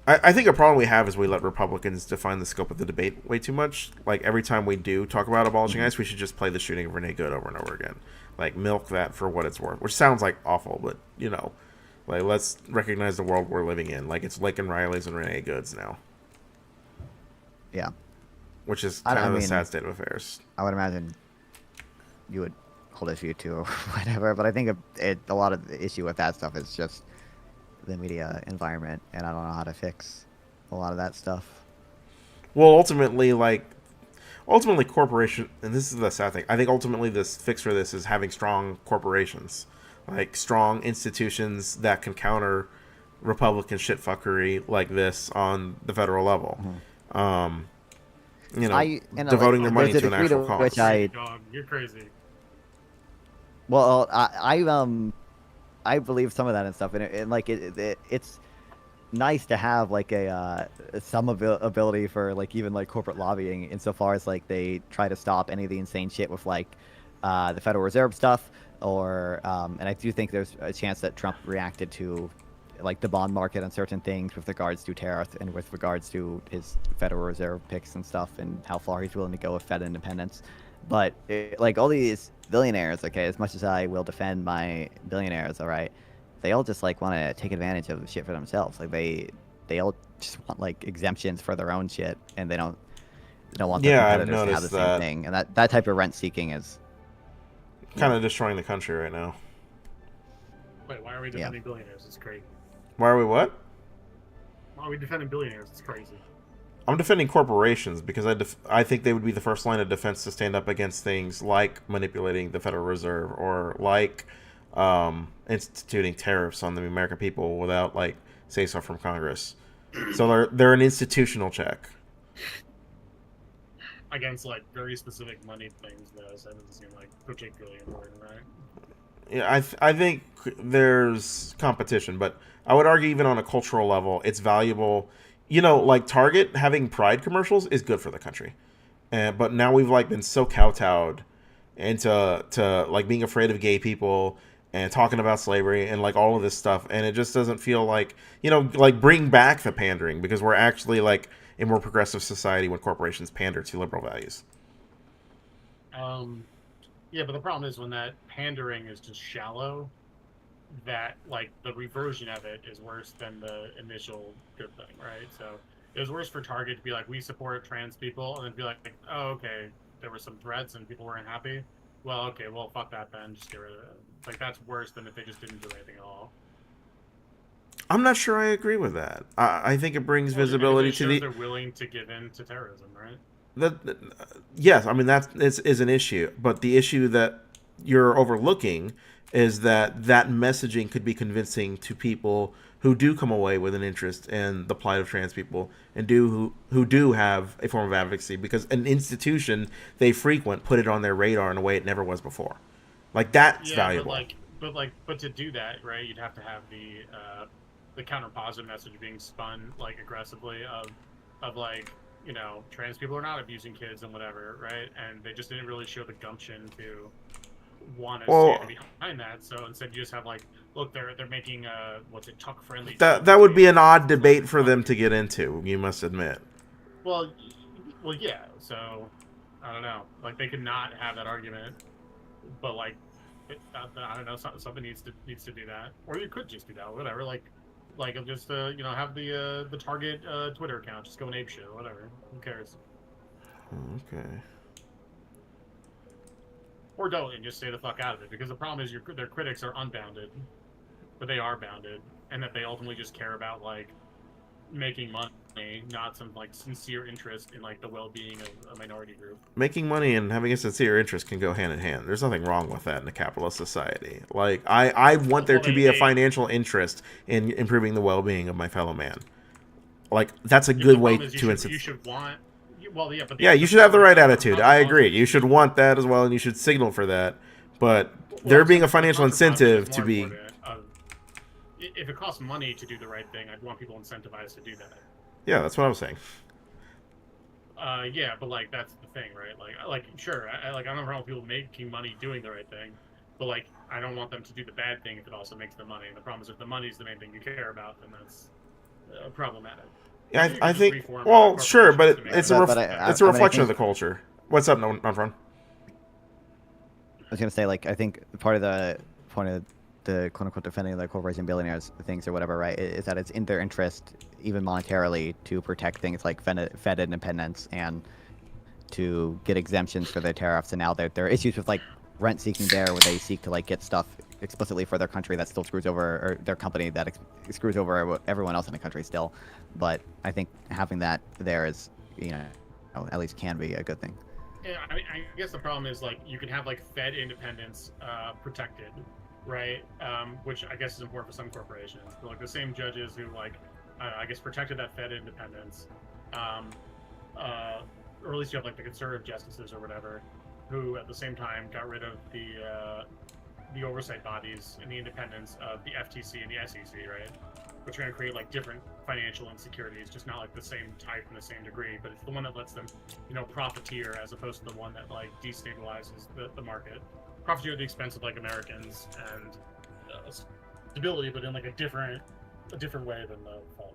I think a problem we have is we let Republicans define the scope of the debate way too much. Like, every time we do talk about abolishing ICE, we should just play the shooting of Renee Good over and over again. Like, milk that for what it's worth. Which sounds like awful, but, like, let's recognize the world we're living in. Like, it's Lincoln Riley's and Renee Good's now. Yeah. Which is kind of a sad state of affairs. I would imagine you would hold a view to or whatever, but I think a lot of the issue with that stuff is just the media environment, and I don't know how to fix a lot of that stuff. Well, ultimately corporation, and this is the sad thing, I think ultimately this fix for this is having strong corporations. Like, strong institutions that can counter Republican shitfuckery like this on the federal level. Mm-hmm. Devoting their money to an actual cause. Which You're crazy. Well, I believe some of that and stuff, and it's nice to have like some ability for like even like corporate lobbying insofar as like they try to stop any of the insane shit with like the Federal Reserve stuff, or and I do think there's a chance that Trump reacted to like the bond market on certain things with regards to tariff and with regards to his Federal Reserve picks and stuff and how far he's willing to go with Fed independence. But like all these billionaires, okay, as much as I will defend my billionaires, all right, they all just like want to take advantage of shit for themselves. Like they all just want like exemptions for their own shit, and they don't want their Yeah, I've competitors to have the noticed same that. thing. And that type of rent seeking is Kind of destroying the country right now. Wait, why are we defending billionaires? It's crazy. Why are we what? Why are we defending billionaires? It's crazy. I'm defending corporations because I think they would be the first line of defense to stand up against things like manipulating the Federal Reserve or like instituting tariffs on the American people without like say so from Congress. So they're an institutional check. Against like very specific money things, though, so that doesn't seem like particularly important, right? Yeah, I think there's competition, but I would argue even on a cultural level, it's valuable. You know, like Target having Pride commercials is good for the country, but now we've like been so kowtowed into like being afraid of gay people and talking about slavery and like all of this stuff, and it just doesn't feel like like bring back the pandering because we're actually like a more progressive society when corporations pander to liberal values. Yeah, but the problem is when that pandering is just shallow, that like the reversion of it is worse than the initial good thing, right? So it was worse for Target to be like, we support trans people, and then be like, oh, okay, there were some threats and people weren't happy. Well, okay, well, fuck that then, just get rid of it. Like, that's worse than if they just didn't do anything at all. I'm not sure I agree with that. I think it brings visibility it to the. They're willing to give in to terrorism, right? Yes, I mean that is an issue, but the issue that you're overlooking is that messaging could be convincing to people who do come away with an interest in the plight of trans people and who do have a form of advocacy because an institution they frequent put it on their radar in a way it never was before. Like that's valuable. But to do that, right, you'd have to have the counter positive message being spun like aggressively of like, trans people are not abusing kids and whatever, right? And they just didn't really show the gumption to want to stand behind that. So instead, you just have like, look, they're making tuck friendly. That would be an odd debate for them to get into. You must admit. Well, yeah. So I don't know. Like they could not have that argument, but like, I don't know. Something needs to do that, or you could just do that. Whatever. Like just have the Target Twitter account just go ape shit or whatever. Who cares? Okay. Or don't and just stay the fuck out of it, because the problem is their critics are unbounded, but they are bounded, and that they ultimately just care about like making money, not some like sincere interest in like the well-being of a minority group. Making money and having a sincere interest can go hand in hand. There's nothing wrong with that in a capitalist society. Like I want there to be a financial interest in improving the well-being of my fellow man. Like that's a good way to You should want. Well, yeah, but you should have the right attitude. I agree. You should want that as well, and you should signal for that. But there being a financial incentive to be. If it costs money to do the right thing, I'd want people incentivized to do that. Yeah, that's what I was saying. Yeah, but like that's the thing, right? Like sure, I don't have a problem with people making money doing the right thing, but like I don't want them to do the bad thing if it also makes them money. And the problem is if the money is the main thing you care about, then that's problematic. Yeah, I think. Well, sure, but it's a reflection of the culture. What's up, non-front? I was gonna say, like, I think part of the point of the quote-unquote defending the corporation billionaires things or whatever, right, is that it's in their interest, even monetarily, to protect things like Fed independence and to get exemptions for their tariffs. And now there are issues with like rent-seeking there, where they seek to like get stuff explicitly for their country that still screws over, or their company that screws over everyone else in the country still. But I think having that there is, at least can be a good thing. Yeah, I mean, I guess the problem is like you can have like Fed independence protected, right? Which I guess is important for some corporations. But like the same judges who like I guess protected that Fed independence, or at least you have like the conservative justices or whatever, who at the same time got rid of the oversight bodies and the independence of the FTC and the SEC, right? Which are going to create like different financial insecurities, just not like the same type and the same degree, but it's the one that lets them, profiteer as opposed to the one that like destabilizes the market. Profiteer at the expense of like Americans and stability, but in like a different way than the fault,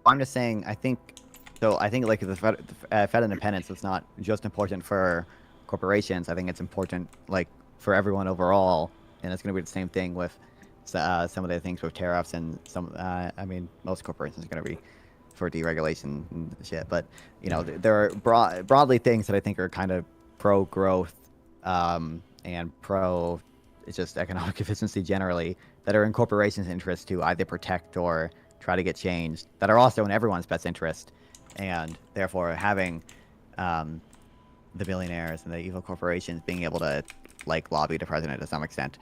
I'm just saying, I think So I think like the Fed independence is not just important for corporations. I think it's important like for everyone overall, and it's going to be the same thing with some of the things with tariffs and some. I mean, most corporations are going to be for deregulation and shit. But you know, there are broadly things that I think are kind of pro growth and pro just economic efficiency generally that are in corporations' interest to either protect or try to get changed that are also in everyone's best interest. And therefore, having the billionaires and the evil corporations being able to like lobby the president to some extent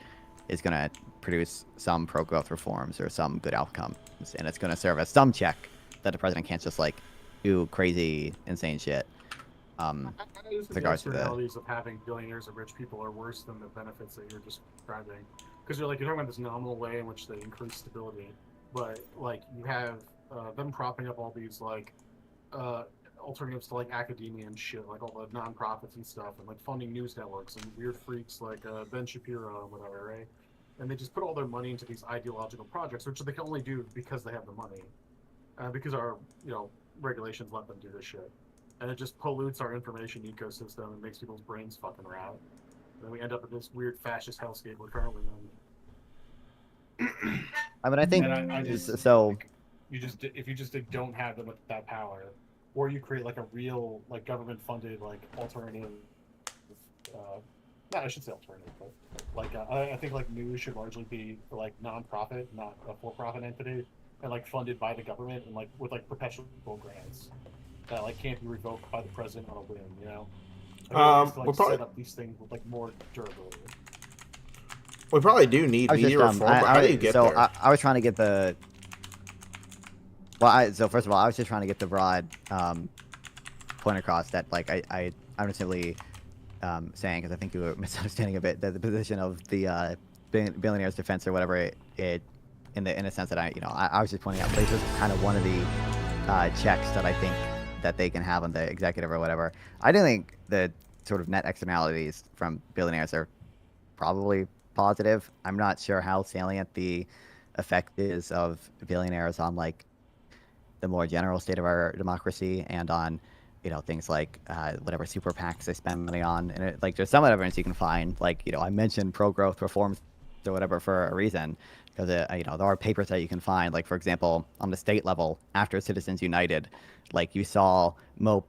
is going to produce some pro-growth reforms or some good outcomes, and it's going to serve as some check that the president can't just like do crazy, insane shit. I just With think the regards to the externalities of having billionaires and rich people are worse than the benefits that you're describing, because you're talking about this nominal way in which they increase stability, but like you have them propping up all these like alternatives to like academia and shit, like all the nonprofits and stuff, and like funding news networks and weird freaks like Ben Shapiro and whatever, right? And they just put all their money into these ideological projects, which they can only do because they have the money, because our regulations let them do this shit, and it just pollutes our information ecosystem and makes people's brains fucking rot. And then we end up in this weird fascist hellscape we're currently in. I mean, I think so. If you just don't have them with that power, or you create like a real like government funded like alternative. I should say alternative, but like I think like news should largely be like non-profit, not a for-profit entity, and like funded by the government and like with like perpetual grants that like can't be revoked by the president on a whim. Like, set up these things with like more durability. We probably do need media reform, but how do you get there? I was trying to get the. Well, so first of all, I was just trying to get the broad point across that, like, I'm simply saying, because I think you were misunderstanding a bit, that the position of the billionaires' defense or whatever, in a sense that I was just pointing out, but it's just kind of one of the checks that I think that they can have on the executive or whatever. I do think the sort of net externalities from billionaires are probably positive. I'm not sure how salient the effect is of billionaires on like the more general state of our democracy and on things like whatever super PACs they spend money on. And like there's some evidence you can find, like I mentioned pro-growth reforms or whatever for a reason, because there are papers that you can find, like for example on the state level after Citizens United, like you saw more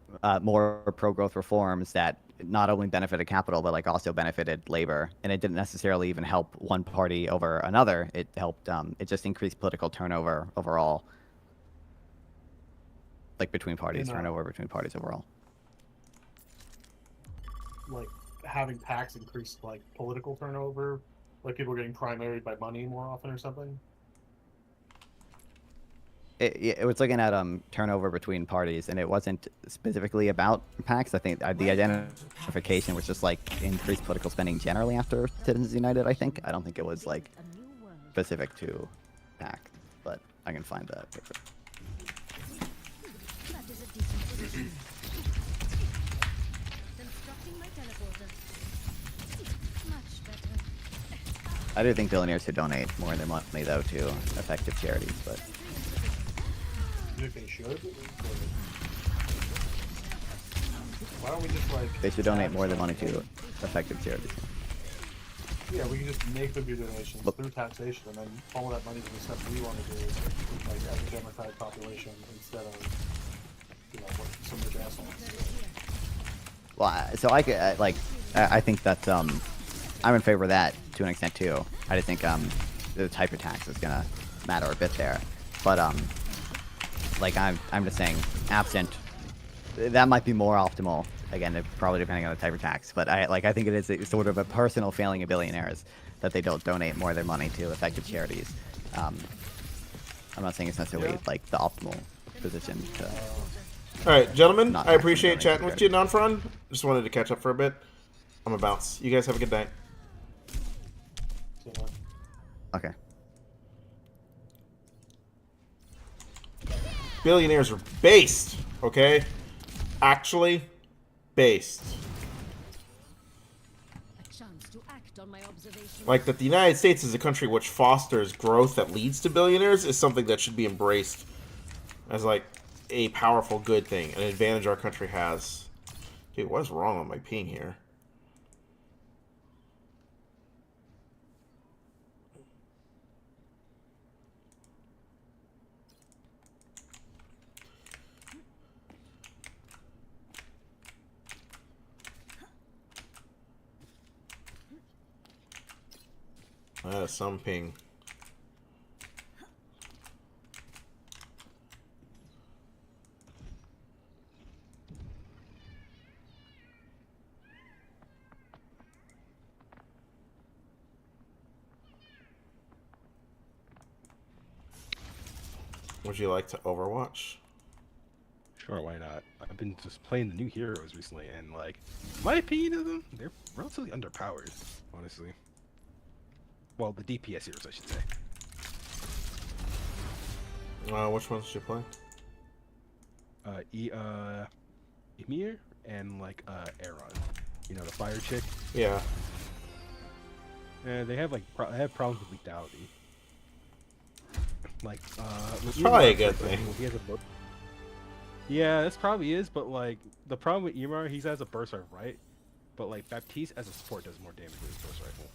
pro-growth reforms that not only benefited capital but like also benefited labor, and it didn't necessarily even help one party over another. It helped it just increased political turnover overall, like between parties, turnover between parties overall. Like having PACs increase like political turnover, like people getting primaried by money more often or something. It was looking at turnover between parties, and it wasn't specifically about PACs. I think the identification was just like increased political spending generally after Citizens United. I don't think it was like specific to PAC, but I can find that paper. I do think billionaires should donate more of their money, though, to effective charities, but... You think they should? Why don't we just, like... They should donate more of their money to effective charities. Yeah, we can just make them do donations through taxation, and then follow that money to the stuff we want to do, like, as a democratic population, instead of, what some rich assholes. Well, so I think that, I'm in favor of that to an extent too. I just think the type of tax is gonna matter a bit there, but like I'm just saying, absent, that might be more optimal. Again, probably depending on the type of tax, but I think it is sort of a personal failing of billionaires that they don't donate more of their money to effective charities. I'm not saying it's necessarily like the optimal position to. All right, gentlemen, I appreciate chatting with you, Non-Fron. Just wanted to catch up for a bit. I'm a bounce. You guys have a good night. Okay. Billionaires are based, okay? Actually, based. Like that the United States is a country which fosters growth that leads to billionaires is something that should be embraced as like a powerful good thing, an advantage our country has. Dude, what is wrong with my ping here? Some ping. Would you like to Overwatch? Sure, why not? I've been just playing the new heroes recently, and like, my opinion of them, they're relatively underpowered, honestly. Well, the DPS heroes, I should say. Which ones did you play? Emir and like Aaron. You know, the fire chick. Yeah. And they have like they have problems with lethality. Like it's probably a good thing. He has a yeah, this probably is, but like the problem with Emir, he has a burst rifle, right? But like Baptiste as a support does more damage with his burst rifle.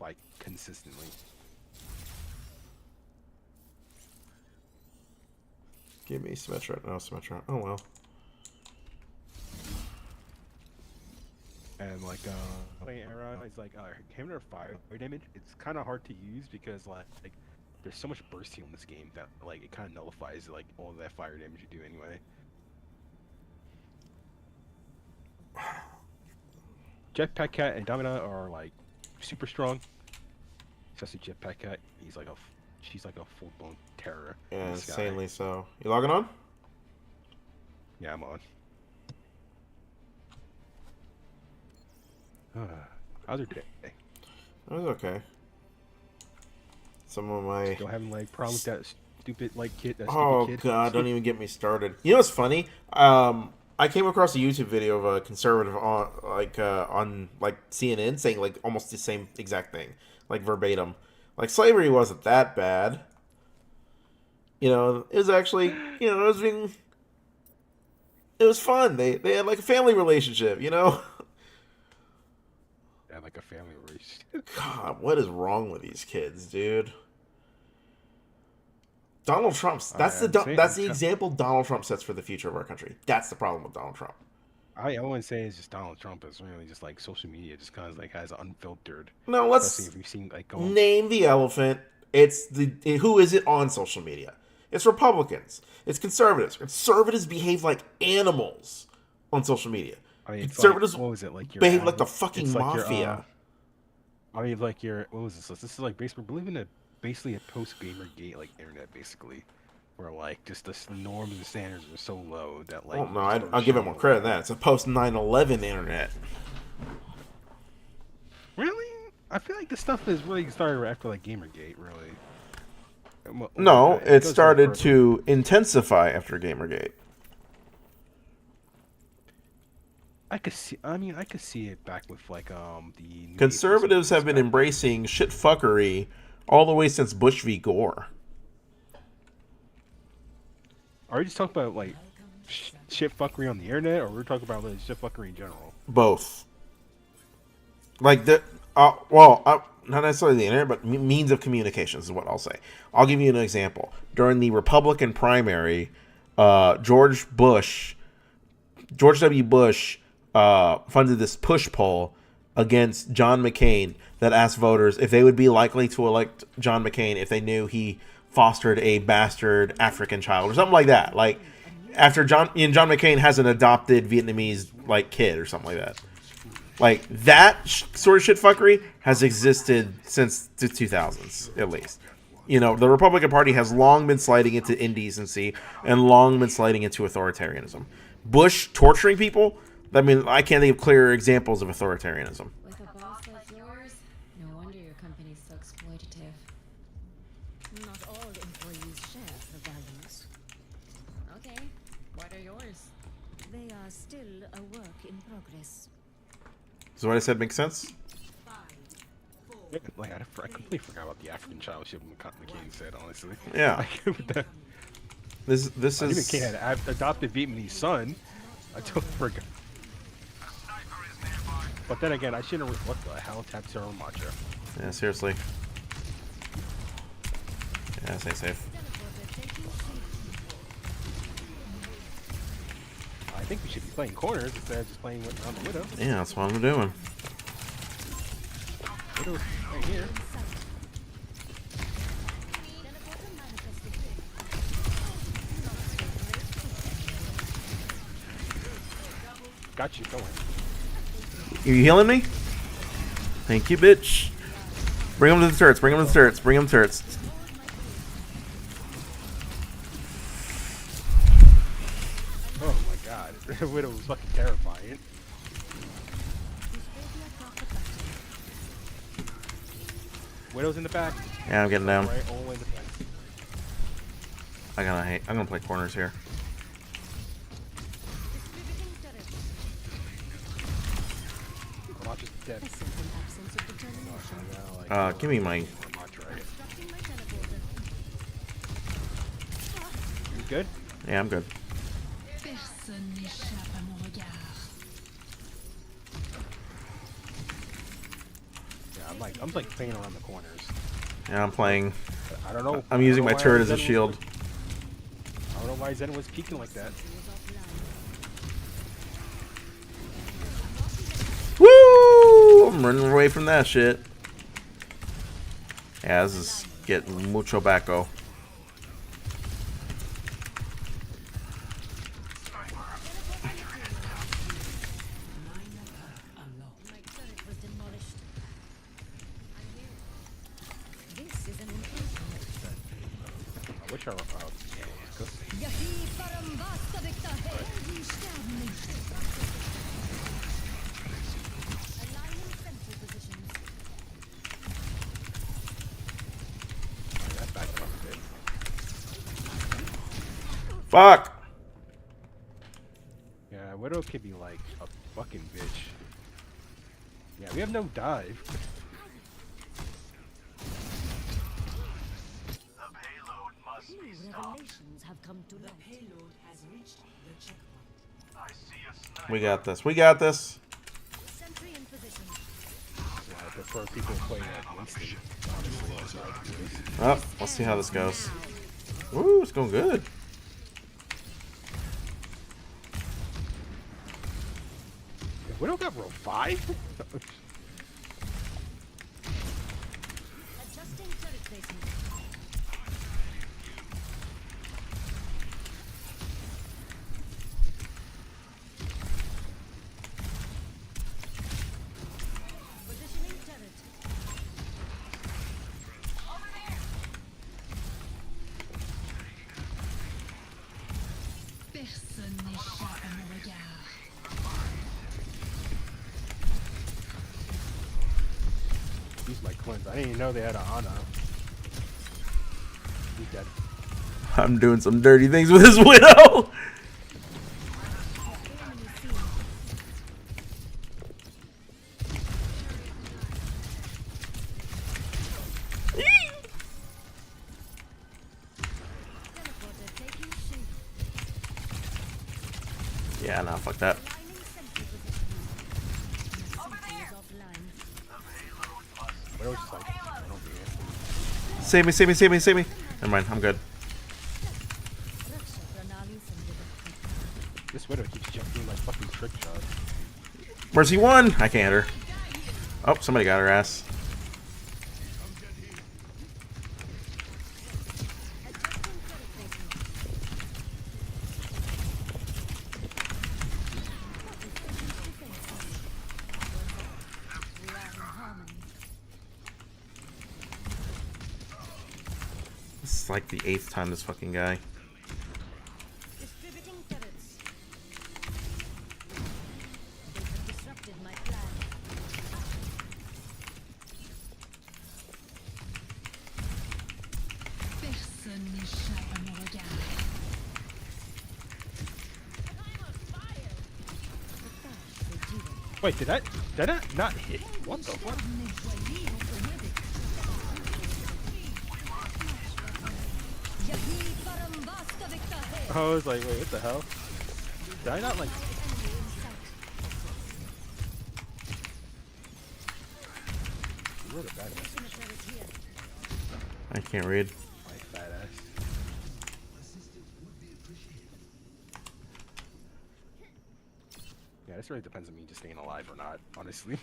Like consistently. Give me Symmetra. No, Symmetra. Oh well. And like playing Aaron, it's like him or fire damage. It's kind of hard to use because like there's so much burst heal in this game that like it kind of nullifies like all of that fire damage you do anyway. Jetpack Cat and Domina are like super strong. Especially Jetpack Cat, she's like a full blown terror. Yeah, insanely so. You logging on? Yeah, I'm on. How's your day? It was okay. Some of my still having like problems with that stupid like kid. That oh stupid kid. God! Don't even get me started. You know what's funny? I came across a YouTube video of a conservative on CNN saying like almost the same exact thing, like verbatim. Like slavery wasn't that bad. You know, it was actually it was fun. They had like a family relationship. You know. Yeah, like a family relationship. God, what is wrong with these kids, dude? Donald Trump's that's the example Donald Trump sets for the future of our country. That's the problem with Donald Trump. I wouldn't say it's just Donald Trump. It's really just like social media, just kind of like has unfiltered. No, let's if you've seen, like, name the elephant. It's who is it on social media? It's Republicans. It's conservatives. Conservatives behave like animals on social media. I mean, conservatives what was it like? Behave like the fucking mafia. I mean, like what was this? This is like basically we're living in basically a post Gamergate like internet, basically, where like just the norms and standards are so low that like. Oh no, I'll give it more credit than that. It's a post 9/11 internet. Really? I feel like this stuff is really started after like Gamergate, really. No, it started to intensify after Gamergate. I could see it back with like the conservatives have been embracing shit fuckery all the way since Bush v. Gore. Are we just talking about like shit fuckery on the internet, or we're talking about like shit fuckery in general? Both. Like not necessarily the internet, but means of communications is what I'll say. I'll give you an example. During the Republican primary, George W. Bush funded this push poll against John McCain that asked voters if they would be likely to elect John McCain if they knew he fostered a bastard African child or something like that. Like after John McCain has an adopted Vietnamese like kid or something like that. Like that sort of shit fuckery has existed since the 2000s at least. You know, the Republican Party has long been sliding into indecency and long been sliding into authoritarianism. Bush torturing people. I mean, I can't think of clearer examples of authoritarianism. With a boss like yours, no wonder your company's so exploitative. Not all employees share the values. Okay, what are yours? They are still a work in progress. So what I said makes sense? Like I completely forgot about the African child ship when McCain said, honestly. Yeah. Like, This I knew is. McCain had adopted Vietnamese son. I totally forgot. But then again, I shouldn't have. What the hell? Tap Terra Macho. Yeah, seriously. Yeah, stay safe. I think we should be playing corners instead of just playing on the Widow. Yeah, that's what I'm doing. Widow's right here. Got you going. You healing me? Thank you, bitch. Bring him to the turrets. Bring him to the turrets. Bring him to the turrets. Oh my god. Widow was fucking terrifying. Widow's in the back. Yeah, I'm getting down. Right, all the way in the back. I'm gonna play corners here. Watch is dead. Give me my. You good? Yeah, I'm good. Yeah, I'm like playing around the corners. Yeah, I'm playing. I don't know. I'm using my turret as a shield. I don't know why Zen was peeking like that. Woo! I'm running away from that shit. Yeah, this is getting mucho backo. I wish I were. Fuck! Yeah, Widow could be like a fucking bitch. Yeah, we have no dive. We got this. We got this. Yeah, I prefer people play like Winston, honestly. Oh, let's see how this goes. Ooh, it's going good. Widow got row 5? Use my cleanse. I didn't even know they had a Ana. He's dead. I'm doing some dirty things with his Widow. Yeah, nah, fuck that. Widow's just like, I don't do it. Save me, save me, save me, save me. Never mind, I'm good. This Widow keeps jumping like fucking trick shot. Mercy 1! I can't hit her. Oh, somebody got her ass. This is like the 8th time this fucking guy. Wait, did I not hit? What the fuck? I was like, wait, what the hell? Did I not like? You're the badass. I can't read. My fat ass. Yeah, this really depends on me just staying alive or not, honestly.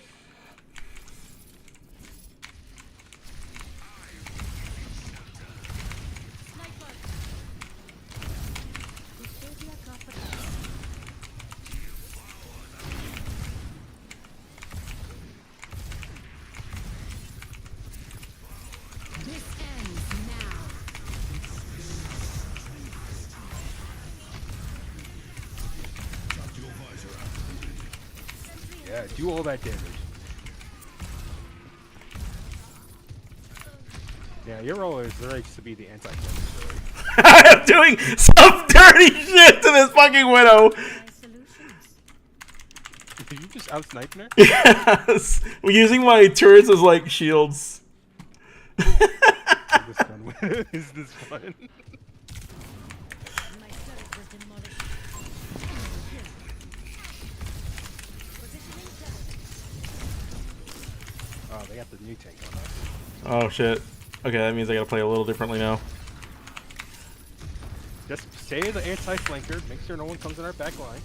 Yeah, do all that damage. Yeah, your role is literally just to be the anti-damage. I'm doing some dirty shit to this fucking widow. Did you just out-snipe her? Yes, we're using my turrets as like shields. Is this fun? Oh, they got the new tank on us. Oh shit. Okay, that means I gotta play a little differently now. Just stay the anti-flanker, make sure no one comes in our back line.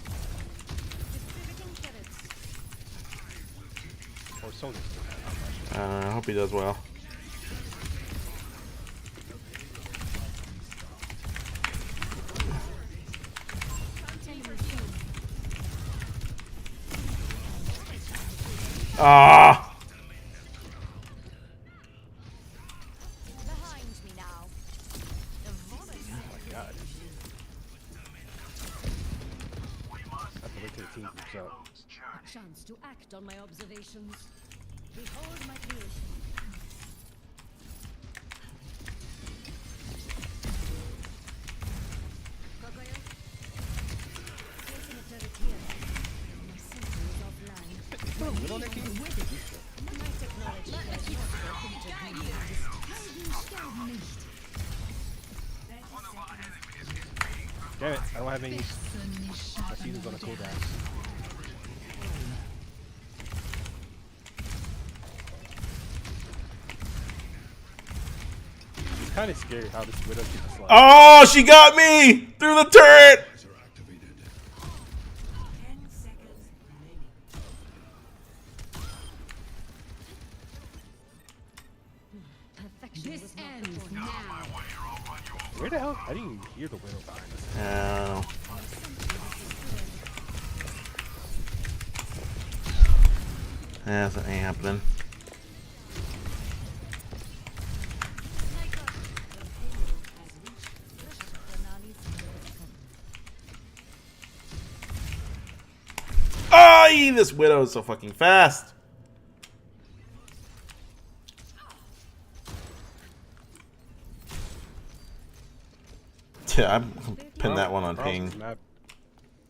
Or Sony's doing that, I'm not sure. I hope he does well. Ah! A chance to act on my observations. Behold my creation. Placing a turret here. My sensor is offline. My technology has Damn it, I don't have any. My season's on a cooldown. It's kind of scary how this widow keeps sliding. Oh, she got me through the turret. This ends now. Where the hell? I didn't even hear the widow behind us. Oh. Yeah, that ain't happening. Oh, this widow is so fucking fast. Yeah, I'm pin that one on ping.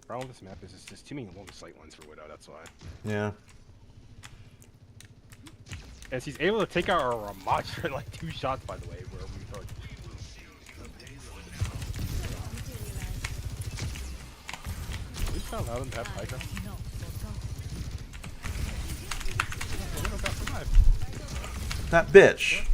Problem with this map is it's just too many long sight lines for Widow, that's why. Yeah. And she's able to take out our Ramatra in like 2 shots, by the way, where we throw. We just not allow them to have Pika. That bitch.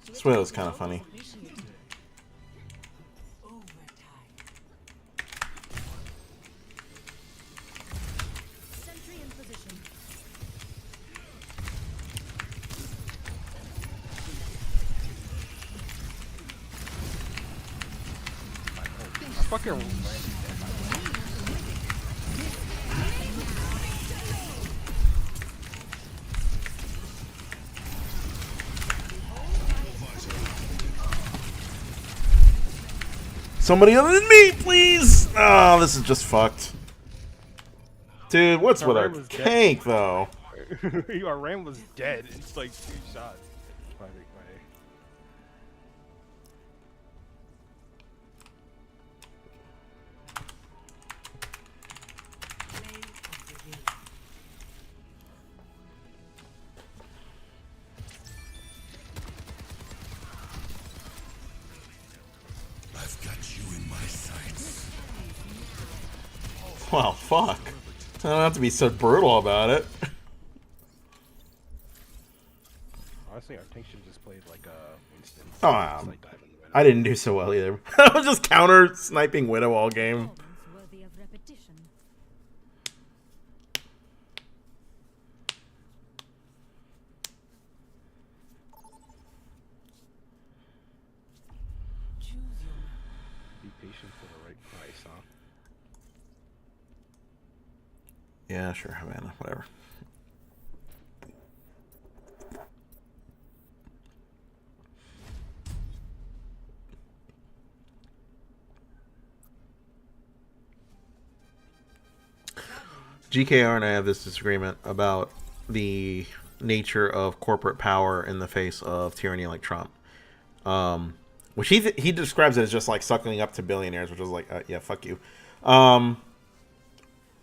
This widow is kind of funny. Fucking Somebody other than me, please! Oh, this is just fucked. Dude, what's with our tank, though? Our Ram was dead. It's like 2 shots. I've got you in my sights. Wow, fuck. I don't have to be so brutal about it. Honestly, our tank should have just played like instant. Oh, I didn't do so well either. I was just counter sniping Widow all game. Be patient for the right price, huh? Yeah, sure, Havana, whatever. GKR and I have this disagreement about the nature of corporate power in the face of tyranny like Trump. Which he describes it as just like suckling up to billionaires, which is like, yeah, fuck you.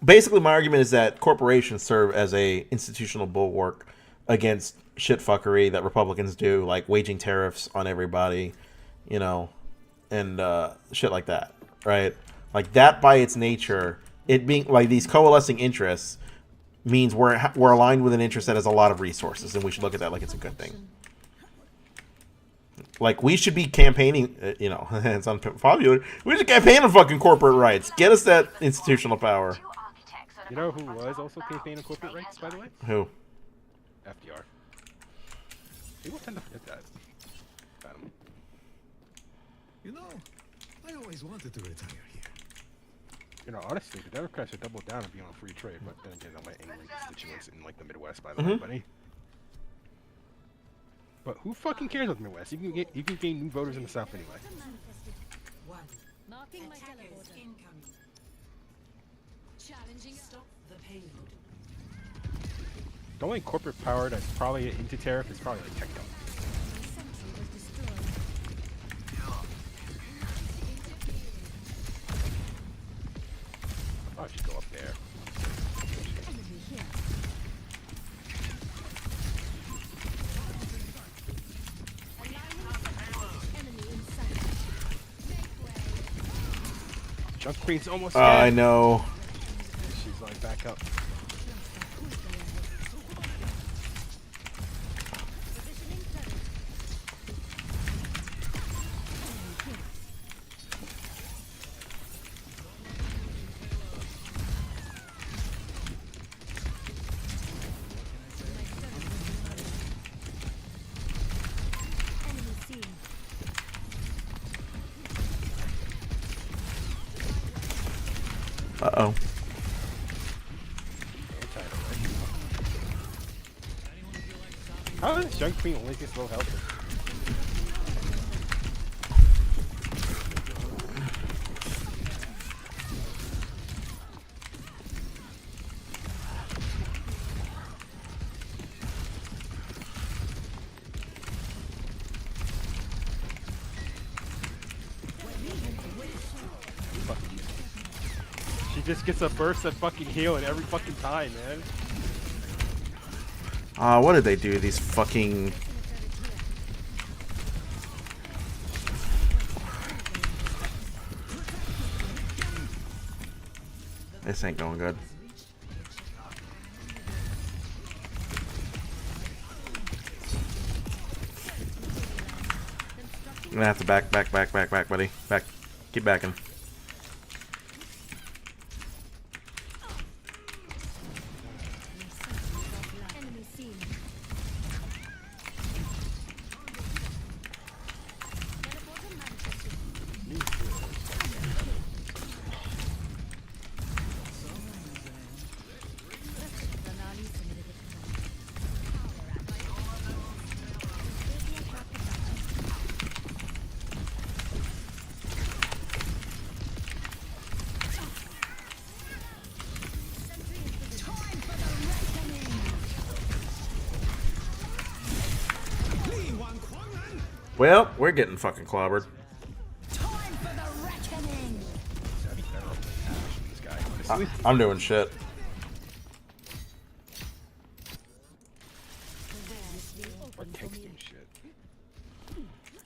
Basically, my argument is that corporations serve as a institutional bulwark against shitfuckery that Republicans do, like waging tariffs on everybody, you know, and shit like that, right? Like that by its nature, it being like these coalescing interests means we're aligned with an interest that has a lot of resources, and we should look at that like it's a good thing. Like, we should be campaigning, you know, it's unpopular. We should campaign on fucking corporate rights. Get us that institutional power. You know who was also campaigning corporate rights, by the way? Who? FDR. People tend to forget that. Got him. You know, I always wanted to retire here. You know, honestly, the Democrats should double down and be on free trade, but then again, I'm my angry constituents in like the Midwest, by the way, buddy. But who fucking cares about the Midwest? You can gain new voters in the South anyway. Marking my teleporter. Challenging. Stop the payload. The only corporate power that's probably into tariff is probably like techno. I should go up there. Junk Queen's almost dead. I know. She's like back up. Uh-oh. How does Junk Queen only get low health? She just gets a burst of fucking healing every fucking time, man. What did they do? These fucking... This ain't going good. gonna have to back, buddy. Back. Keep backing. Well, we're getting fucking clobbered. I'm doing shit. Our tank's doing shit.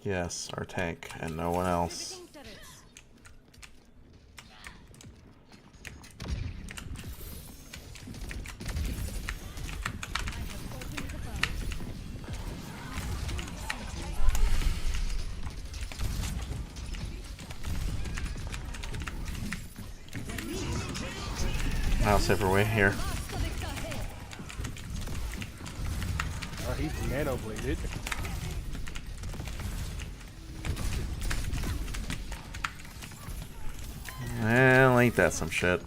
Yes, our tank and no one else. I'll save her way here. Oh, he's nano bladed. Well, ain't that some shit?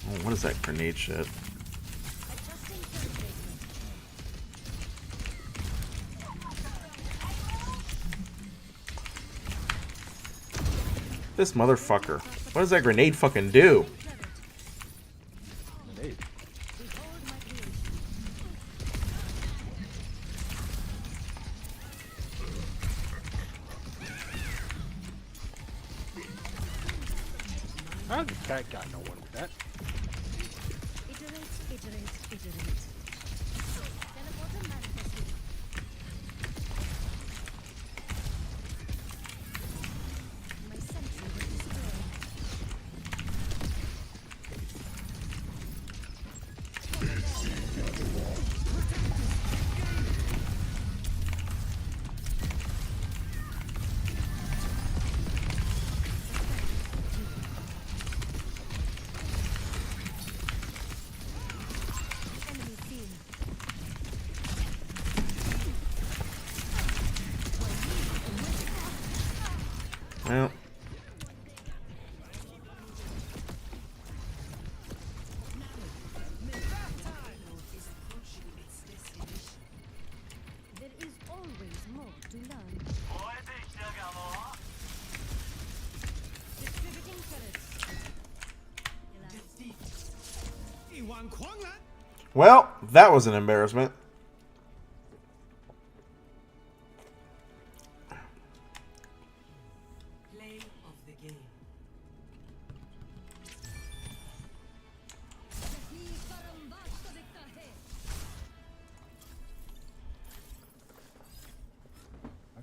Oh, what is that grenade shit? This motherfucker. What does that grenade fucking do? Grenade. How the cat got no one with that? Well. There is always more to learn. Distributing turrets. Well, that was an embarrassment.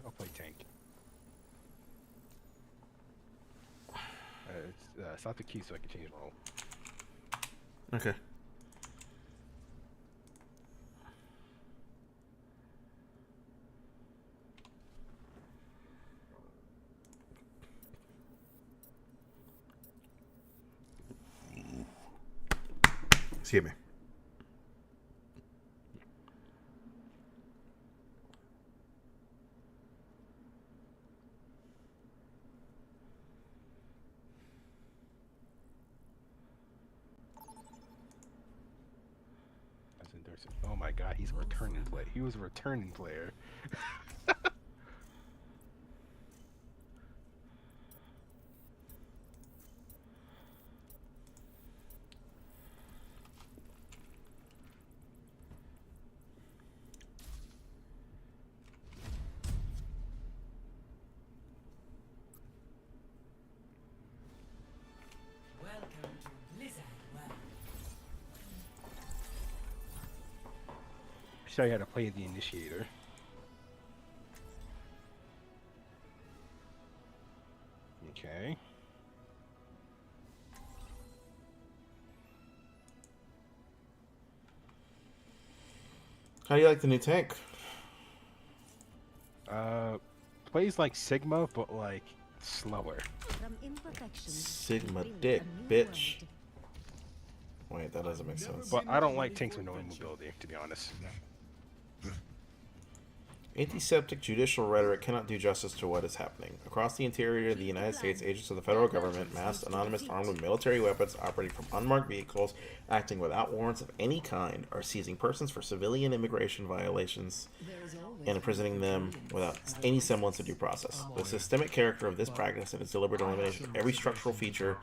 I'll play tank. Stop the key so I can change role. Okay. Excuse me. Oh my god, he's a returning player. He was a returning player. Show you how to play the initiator. How do you like the new tank? Plays like Sigma, but like slower. Sigma dick, bitch. Wait, that doesn't make sense. But I don't like tanks with no mobility, to be honest. Antiseptic judicial rhetoric cannot do justice to what is happening. Across the interior of the United States, agents of the federal government, masked, anonymous, armed with military weapons, operating from unmarked vehicles, acting without warrants of any kind, are seizing persons for civilian immigration violations and imprisoning them without any semblance of due process. The systemic character of this practice and its deliberate elimination of every structural feature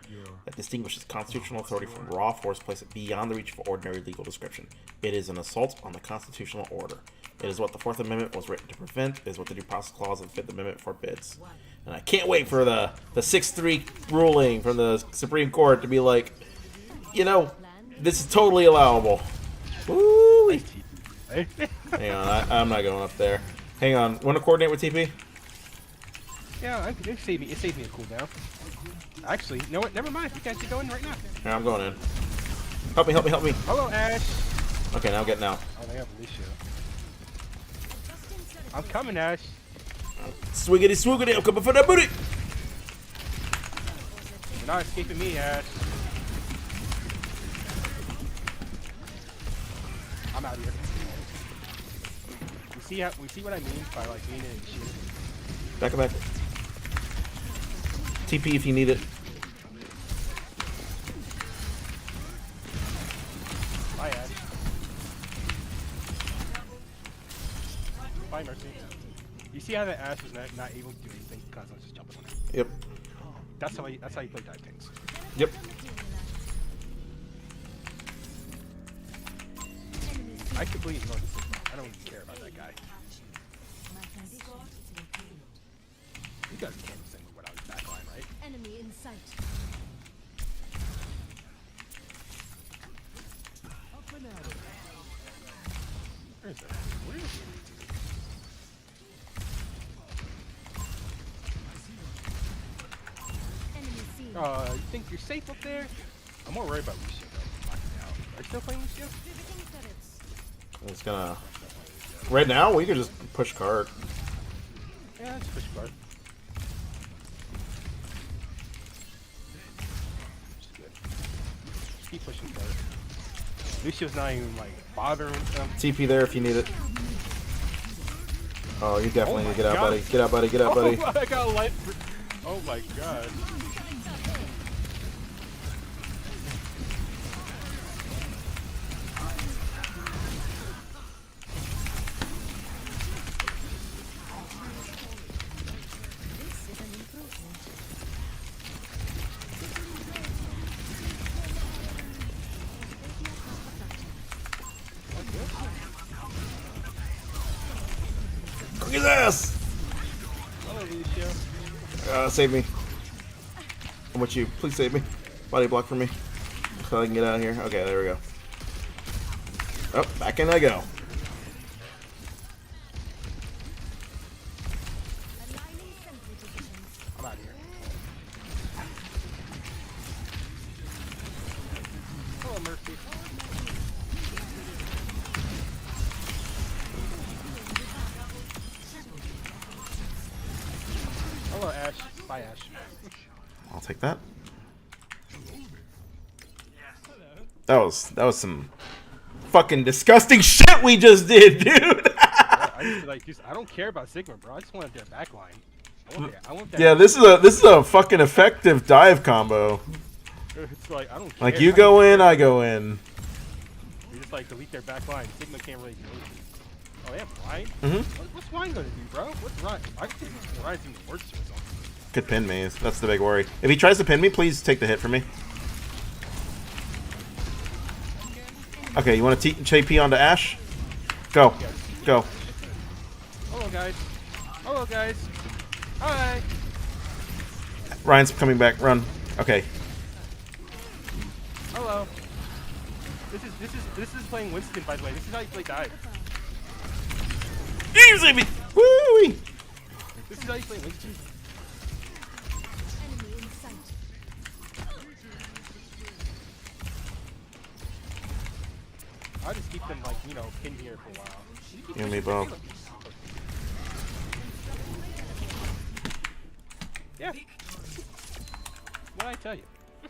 that distinguishes constitutional authority from raw force place it beyond the reach of ordinary legal description. It is an assault on the constitutional order. It is what the Fourth Amendment was written to prevent. It is what the Due Process Clause of the Fifth Amendment forbids. And I can't wait for the 6-3 ruling from the Supreme Court to be like, you know, this is totally allowable. Woo! Hang on, I'm not going up there. Hang on, want to coordinate with TP? Yeah, it saved me a cooldown. Actually, you know what? Never mind. You guys can go in right now. Here, I'm going in. Help me, help me, help me. Hello, Ash. Okay, now I'm getting out. Oh, they have Alicia. I'm coming, Ash. Swiggity swoogity, I'm coming for that booty. You're not escaping me, Ash. I'm out of here. We see what I mean by like being in shit. Back. TP if you need it. Bye, Ash. Bye, Mercy. You see how the Ash was not able to do anything because I was just jumping on it. Yep. That's how you play dive tanks. Yep. I completely ignore this. I don't even care about that guy. You guys can't sing what I was backline, right? Enemy in sight. Where is that? Where is it? You think you're safe up there? I'm more worried about Lucio though. Are you still playing Lucio? It's gonna... Right now, we could just push cart. Yeah, let's push cart. Just good. Just keep pushing cart. Lucio's not even like bothering them. TP there if you need it. Oh, you definitely need to get out, buddy. Get out, buddy. Get out, buddy. I got light. Oh my god. Cook his ass! Hello, Lucio. Save me. I want you. Please save me. Body block for me. So I can get out of here. Okay, there we go. Oh, back in I go. I'm out of here. Hello, Mercy. Hello, Ash. Bye, Ash. I'll take that. That was some fucking disgusting shit we just did, dude. I don't care about Sigma, bro. I just want their backline. I want that. Yeah, this is a fucking effective dive combo. It's like I don't care. Like you go in, I go in. You just like delete their backline. Sigma can't really do anything. Oh, they have Ryan? Mm-hmm. What's Ryan gonna do, bro? What's Ryan? I think Ryan's even worse or something. Could pin me. That's the big worry. If he tries to pin me, please take the hit for me. Okay, you want to TP onto Ash? Go. Go. Hello, guys. Hello, guys. Hi. Ryan's coming back. Run. Okay. Hello. This is playing Winston, by the way. This is how you play dive. You save me. Woo-wee. This is how you play Winston. Enemy in sight. I'll just keep them like, you know, pinned here for a while. You and me both. Yeah. What I tell you?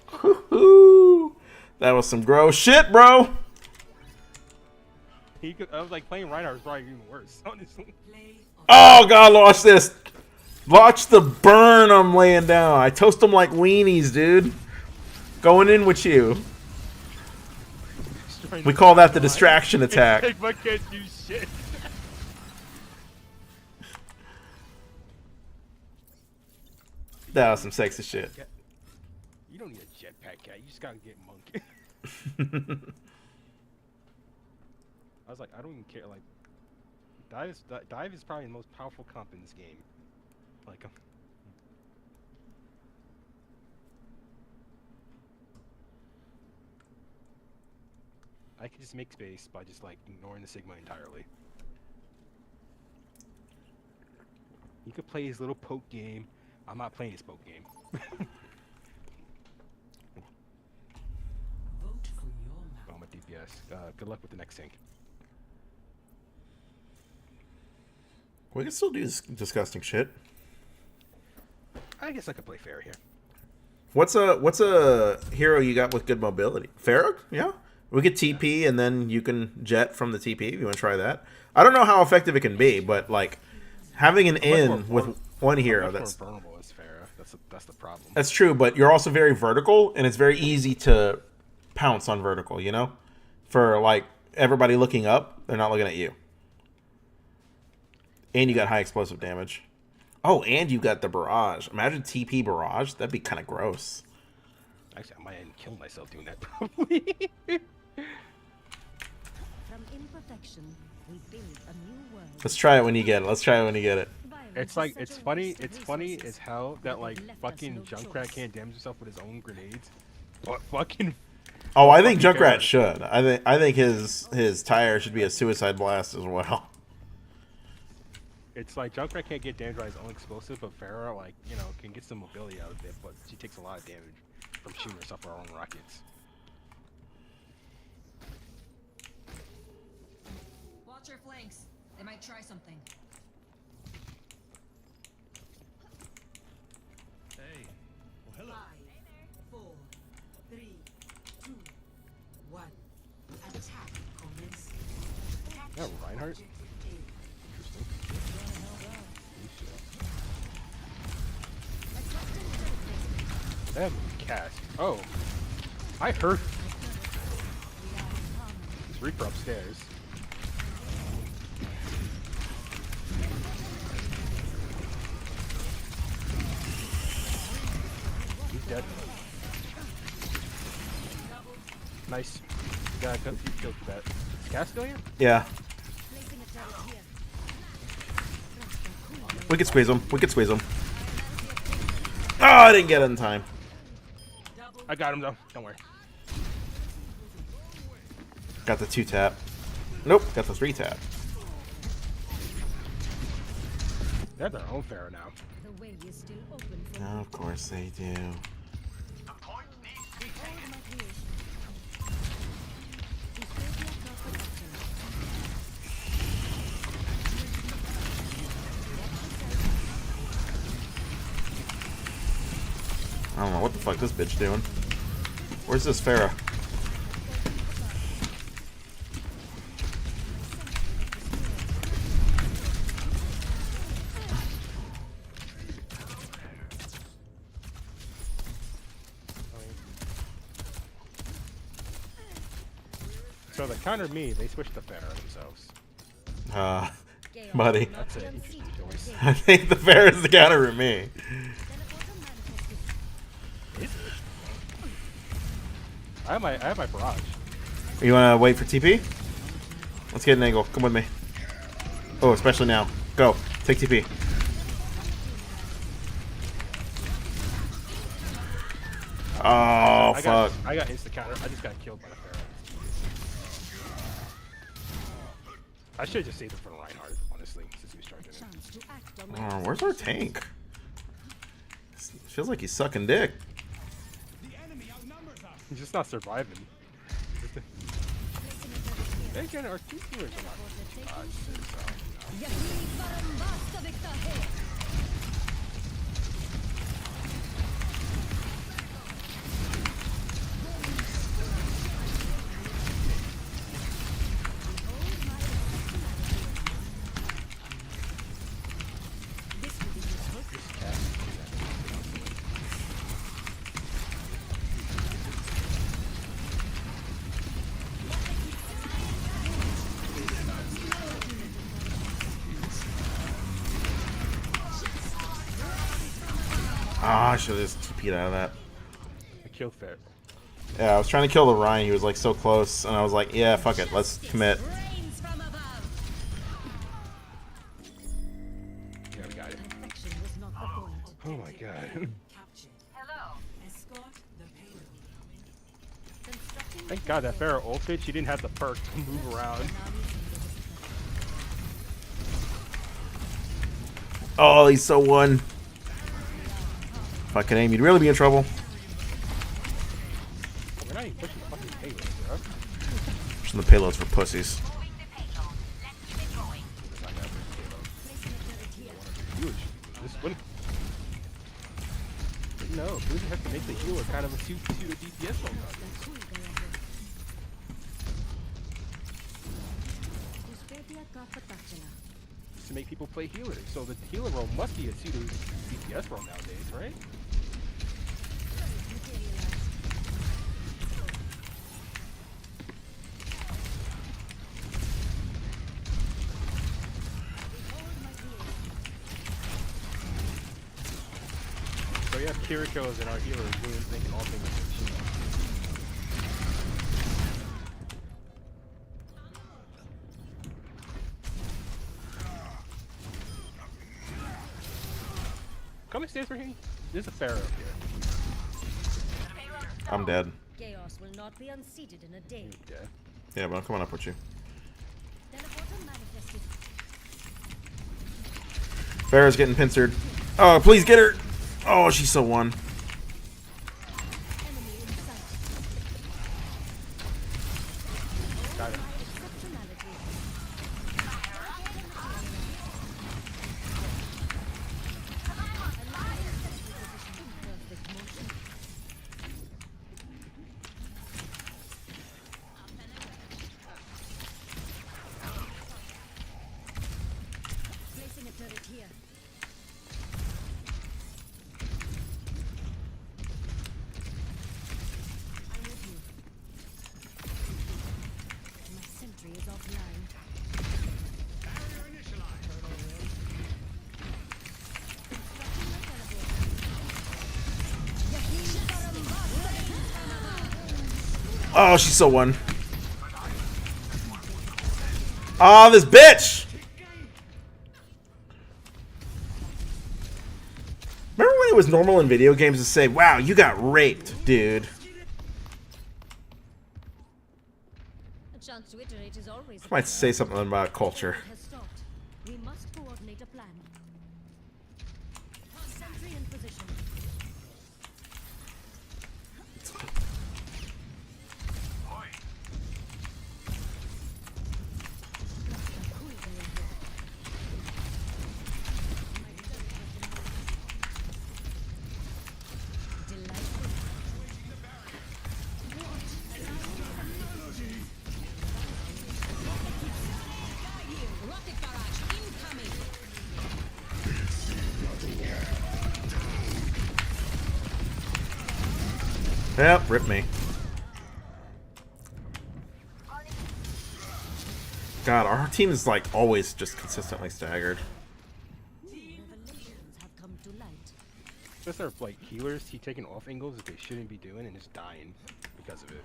Woohoo! That was some gross shit, bro. I was like, playing Reinhardt was probably even worse, honestly. Oh god, watch this. Watch the burn I'm laying down. I toast them like weenies, dude. Going in with you. We call that the distraction attack. I can't do shit. That was some sexy shit. You don't need a jetpack, cat. You just gotta get monkey. I was like, I don't even care. Like, dive is probably the most powerful comp in this game. Like, I could just make space by just like ignoring the Sigma entirely. You could play his little poke game. I'm not playing his poke game. I'm a DPS. Good luck with the next tank. We can still do this disgusting shit. I guess I could play Pharah here. What's a hero you got with good mobility? Pharah? Yeah. We could TP and then you can jet from the TP if you want to try that. I don't know how effective it can be, but like having an in with one hero that's more vulnerable as Pharah. That's the problem. That's true, but you're also very vertical and it's very easy to pounce on vertical, you know? For like everybody looking up, they're not looking at you. And you got high explosive damage. Oh, and you got the barrage. Imagine TP barrage. That'd be kind of gross. Actually, I might end kill myself doing that probably. From imperfection, we build a new world. Let's try it when you get it. Let's try it when you get it. It's like it's funny as hell that like fucking Junkrat can't damage himself with his own grenades. But fucking Oh, I think Junkrat should. I think his tire should be a suicide blast as well. It's like Junkrat can't get damage by his own explosive, but Pharah, like, you know, can get some mobility out of it, but she takes a lot of damage from shooting herself with her own rockets. Watch your flanks. They might try something. Hey. Well, hello. 5, 4, 3, 2, 1. Attack commence. Yeah, Reinhardt? Them cast. Oh. I heard. There's Reaper upstairs. He's dead. Nice. Yeah, you killed that. Is Cass still here? Yeah. We could squeeze him. We could squeeze him. Oh, I didn't get it in time. I got him though. Don't worry. Got the 2-tap. Nope, got the 3-tap. They have their own Pharah now. The way is still open for Oh, of course they do. I don't know what the fuck this bitch doing. Where's this Pharah? So they countered me, they switched to Pharah themselves. Buddy. That's an interesting choice. I think the Pharah is the counter at me. I have my barrage. You wanna wait for TP? Let's get an angle. Come with me. Oh, especially now. Go. Take TP. Oh, fuck. I got insta counter. I just got killed by the Pharah. I should have just saved it for Reinhardt, honestly, since he was charging it. Oh, where's our tank? Feels like he's sucking dick. He's just not surviving. Again, our two healers are not Ah, I should have just TP'd out of that. I killed Fair. Yeah, I was trying to kill the Ryan. He was like so close, and I was like, yeah, fuck it, let's commit. Yeah, we got it. Oh my god. Thank god that Pharaoh ulted, she didn't have the perk to move around. Oh, he's so one. Fucking aim, you'd really be in trouble. We're not even pushing the fucking payloads, bro. Pushing the payloads for pussies. This one. No, Blizzard has to make the healer kind of a pseudo DPS role nowadays. Just to make people play healers, so the healer role must be a pseudo DPS role nowadays, right? So we have Kiriko's and our healers doing thinking all things like shit. Come and stand for him. There's a Pharaoh up here. I'm dead. Chaos will not be unseated in a day. Yeah. Yeah, but I'm coming up with you. Farrah's getting pincered. Oh, please get her! Oh, she's so one. Got it. Placing a turret here. I'm with you. My sentry is offline. Barrier initialized. Oh, she's so one. Oh, this bitch! Remember when it was normal in video games to say, wow, you got raped, dude? A chance to iterate is always I might say something about culture. has stopped. We must coordinate a plan. Sentry in position. Rocket barrage incoming. Yep, rip me. God, our team is like always just consistently staggered. Revelations have come to light. Those are like healers, he taking off angles that they shouldn't be doing and just dying because of it.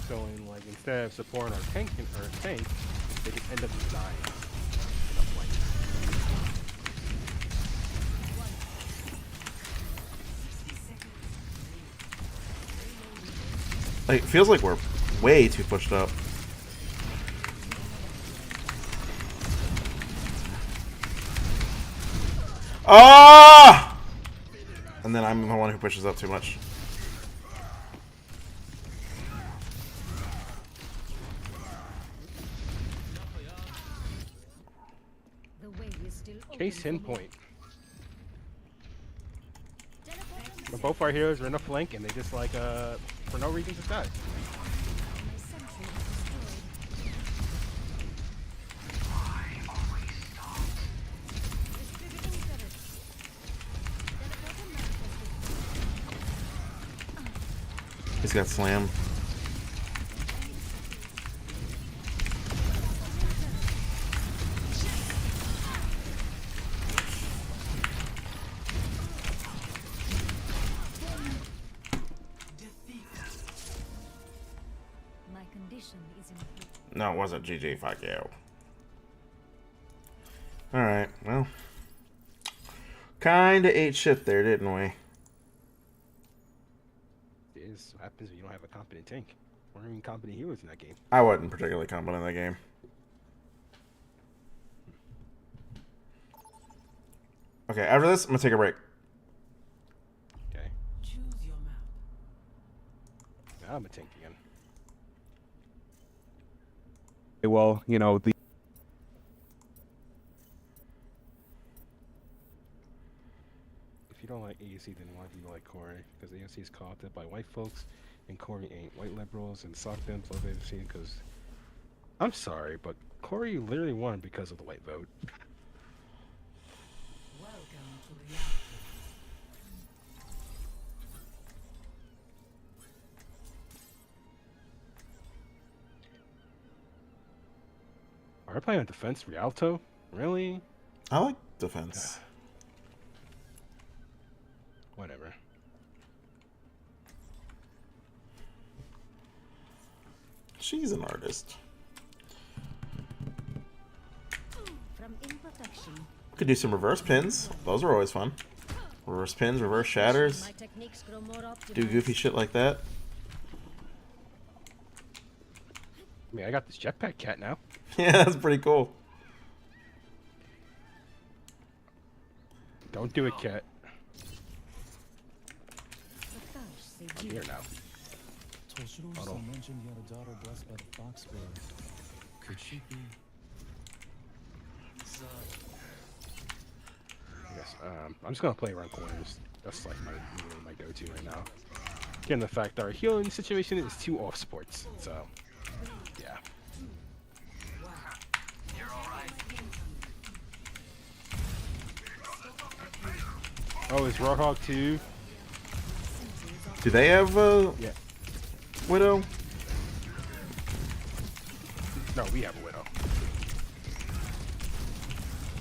So in like instead of supporting our tank, they just end up just dying. And I'm like, Like, it feels like we're way too pushed up. Ah! And then I'm the one who pushes up too much. The way is still open Case for in me. point. But both our heroes are in a flank and they just like for no reason just die. My sentry is destroyed. Distributing turrets. Teleporter manifested. He's got slam. My condition is improved. No, it wasn't GG. Fuck you. Alright, well. Kinda ate shit there, didn't we? It is what happens when you don't have a competent tank. Or even competent heroes in that game. I wasn't particularly confident in that game. Okay, after this, I'm gonna take a break. Okay. Choose your map. Now I'm a tank again. Well, you know, the If you don't like AEC, then why do you like Corey? Because AEC is co-opted by white folks, and Corey ain't. White liberals and sock them love AEC because... I'm sorry, but Corey literally won because of the white vote. Welcome to the Are we playing on defense Rialto? Really? I like defense. Whatever. She's an artist. From imperfection. Could do some reverse pins. Those are always fun. Reverse pins, reverse shatters. My techniques grow more Do optimized. goofy shit like that. I mean, I got this jetpack cat now. Yeah, that's pretty cool. Don't do it, cat. The I'm here now. Toshiro Hold on. mentioned you had a daughter blessed by the fox spirit. Could she be? Yes, I'm just gonna play around corners. That's like my go-to right now. Given the fact that our healing situation is too off sports, so yeah. Oh, is Roadhog 2? Do they have Yeah. Widow? No, we have a Widow.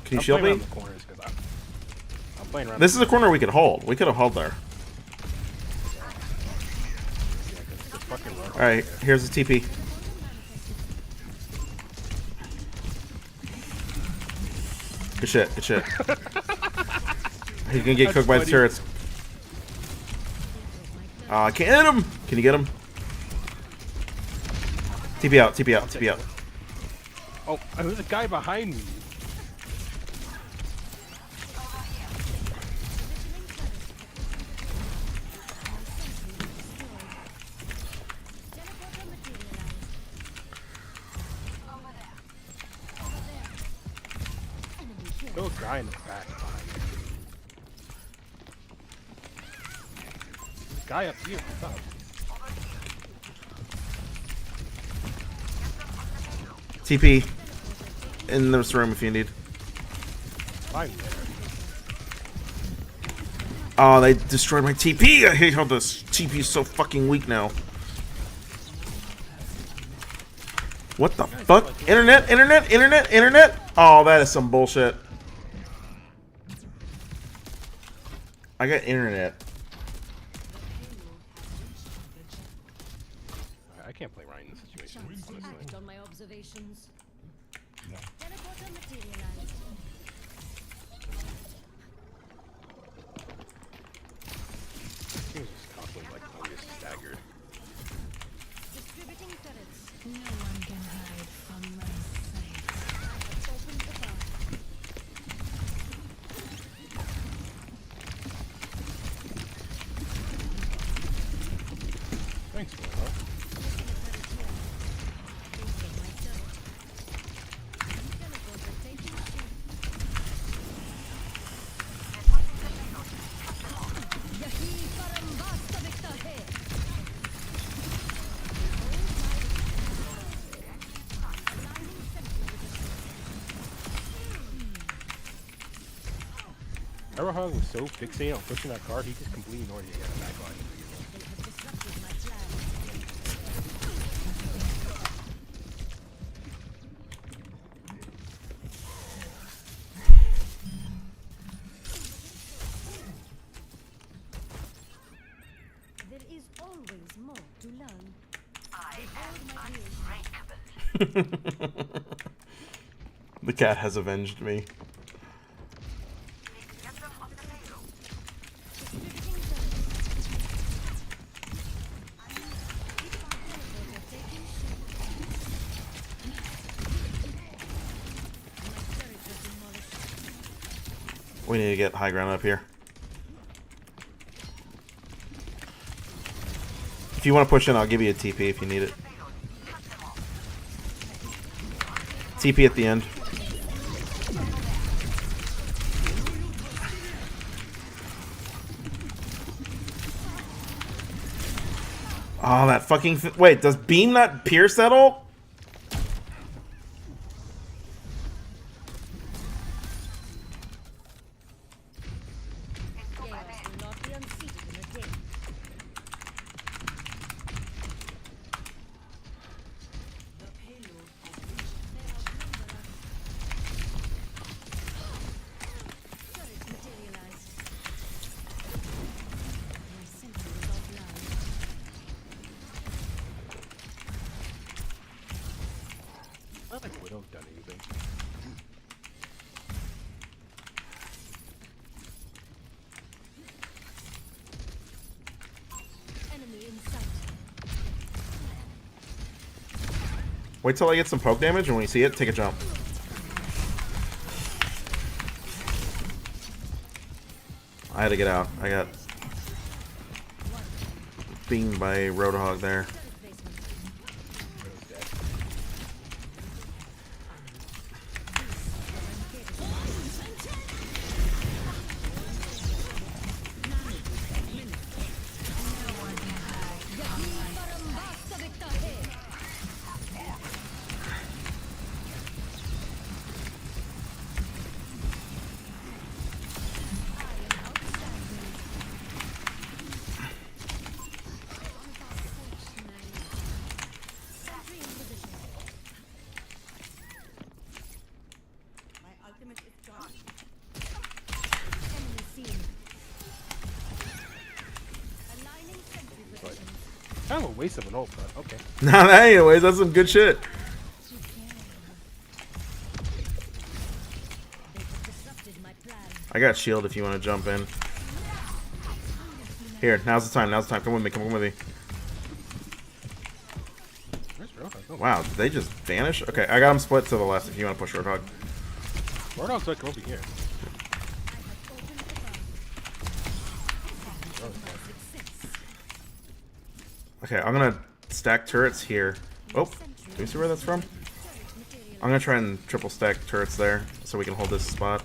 Can you I'm shield playing me? around the corners 'cause I'm playing around. This is a corner we could hold. We could have held there. Alright, here's the TP. Good shit, good shit. He's gonna get cooked by the turrets. I can't hit him! Can you get him? TP out, TP out, TP out. Oh, there's a guy behind me. Still a guy in the back behind me. Guy up here, what's up? TP in this room if you need. I'm there. Oh, they destroyed my TP! I hate how this TP is so fucking weak now. What the fuck? Internet, internet, internet, internet? Oh, that is some bullshit. I got internet. I can't play Ryan in this situation, Chance to honestly. act on my observations. Teleporter materialized. He was just constantly like always staggered. Distributing turrets. No one can hide from my sight. Open the path. points for, huh? Arrowhog was so fixated on pushing that card, he just completely ignored the back line. There is always more to learn. The cat has avenged me. We need to get high ground up here. If you want to push in, I'll give you a TP if you need it. TP at the end. Oh, that fucking... Wait, does beam not pierce at all? I don't think Widow's done anything. Enemy in sight. Wait till I get some poke damage, and when you see it, take a jump. I had to get out. I got beamed by Roadhog there. Kind of a waste of an ult, but okay. Nah, anyways, that's some good shit. I got shield if you want to jump in. Here, now's the time. Now's the time. Come with me. Come with me. Where's Roadhog? Oh. Wow, did they just vanish? Okay, I got them split to the left if you want to push Roadhog. Roadhog's like over here. Okay, I'm gonna stack turrets here. Oh, do you see where that's from? I'm gonna try and triple stack turrets there so we can hold this spot.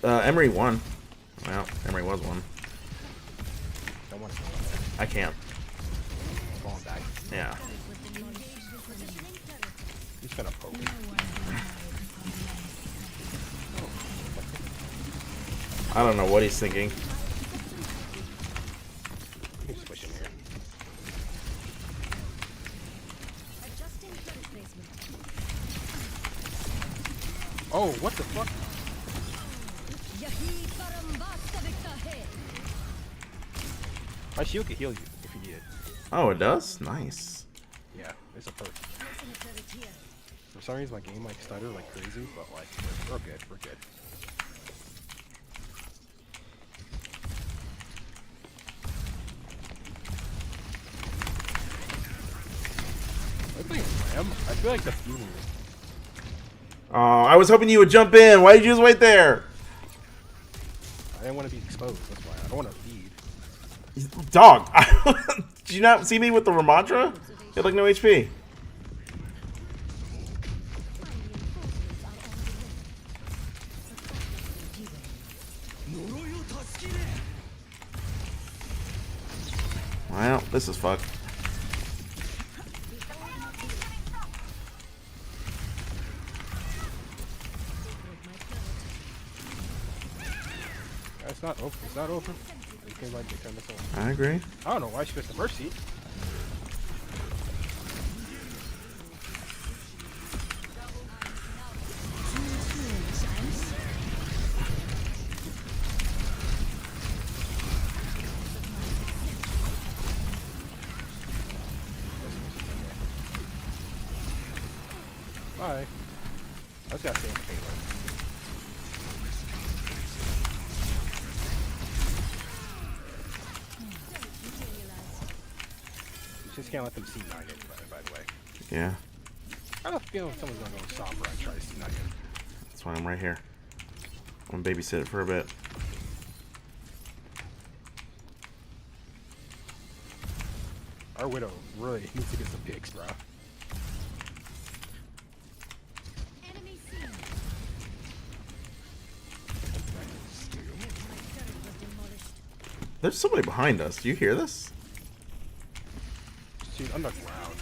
Emery won. Well, Emery was one. I can't. Falling back. Yeah. He's gonna poke. I don't know what he's thinking. He's pushing here. Oh, what the fuck? My shield can heal you if you need it. Oh, it does? Nice. Yeah, it's a perk. For some reason, my game like stuttered like crazy, but like we're good. We're good. I feel like the feuding. Oh, I was hoping you would jump in. Why did you just wait there? didn't want to be exposed. That's why I don't want to feed. Dog, did you not see me with the Ramadra? You had like no HP. Well, this is fucked. It's not open. It's not open. You can like turn this on. I agree. I don't know why she missed the first seat. Bye. I just gotta stay in the payload. You just can't let them C9 it, by the way. Yeah. I don't feel someone's gonna go somber and try to C9 it. That's why I'm right here. I'm gonna babysit it for a bit. Our Widow really needs to get some picks, bro. There's somebody behind us. Do you hear this? She's underground.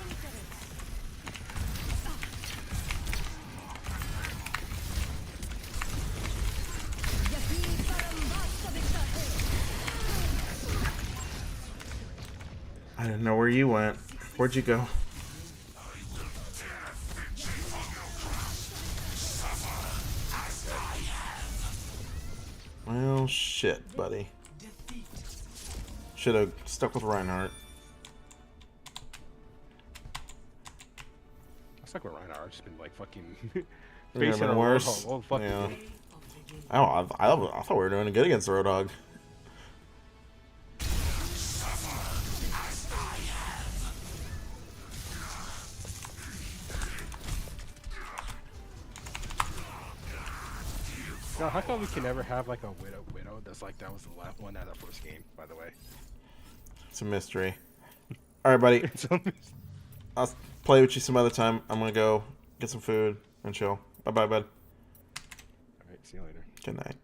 I didn't know where you went. Where'd you go? Well, shit, buddy. Should have stuck with Reinhardt. It's like with Reinhardt, just been like fucking Yeah, facing been a worse. all fucking Yeah. game. I thought we were doing good against the Roadhog. Now, how come we can never have like a widow that's like that was the last one out of the first game, by the way? It's a mystery. All right, buddy. I'll play with you some other time. I'm gonna go get some food and chill. Bye, bye, bud. All right, see you later. Good night.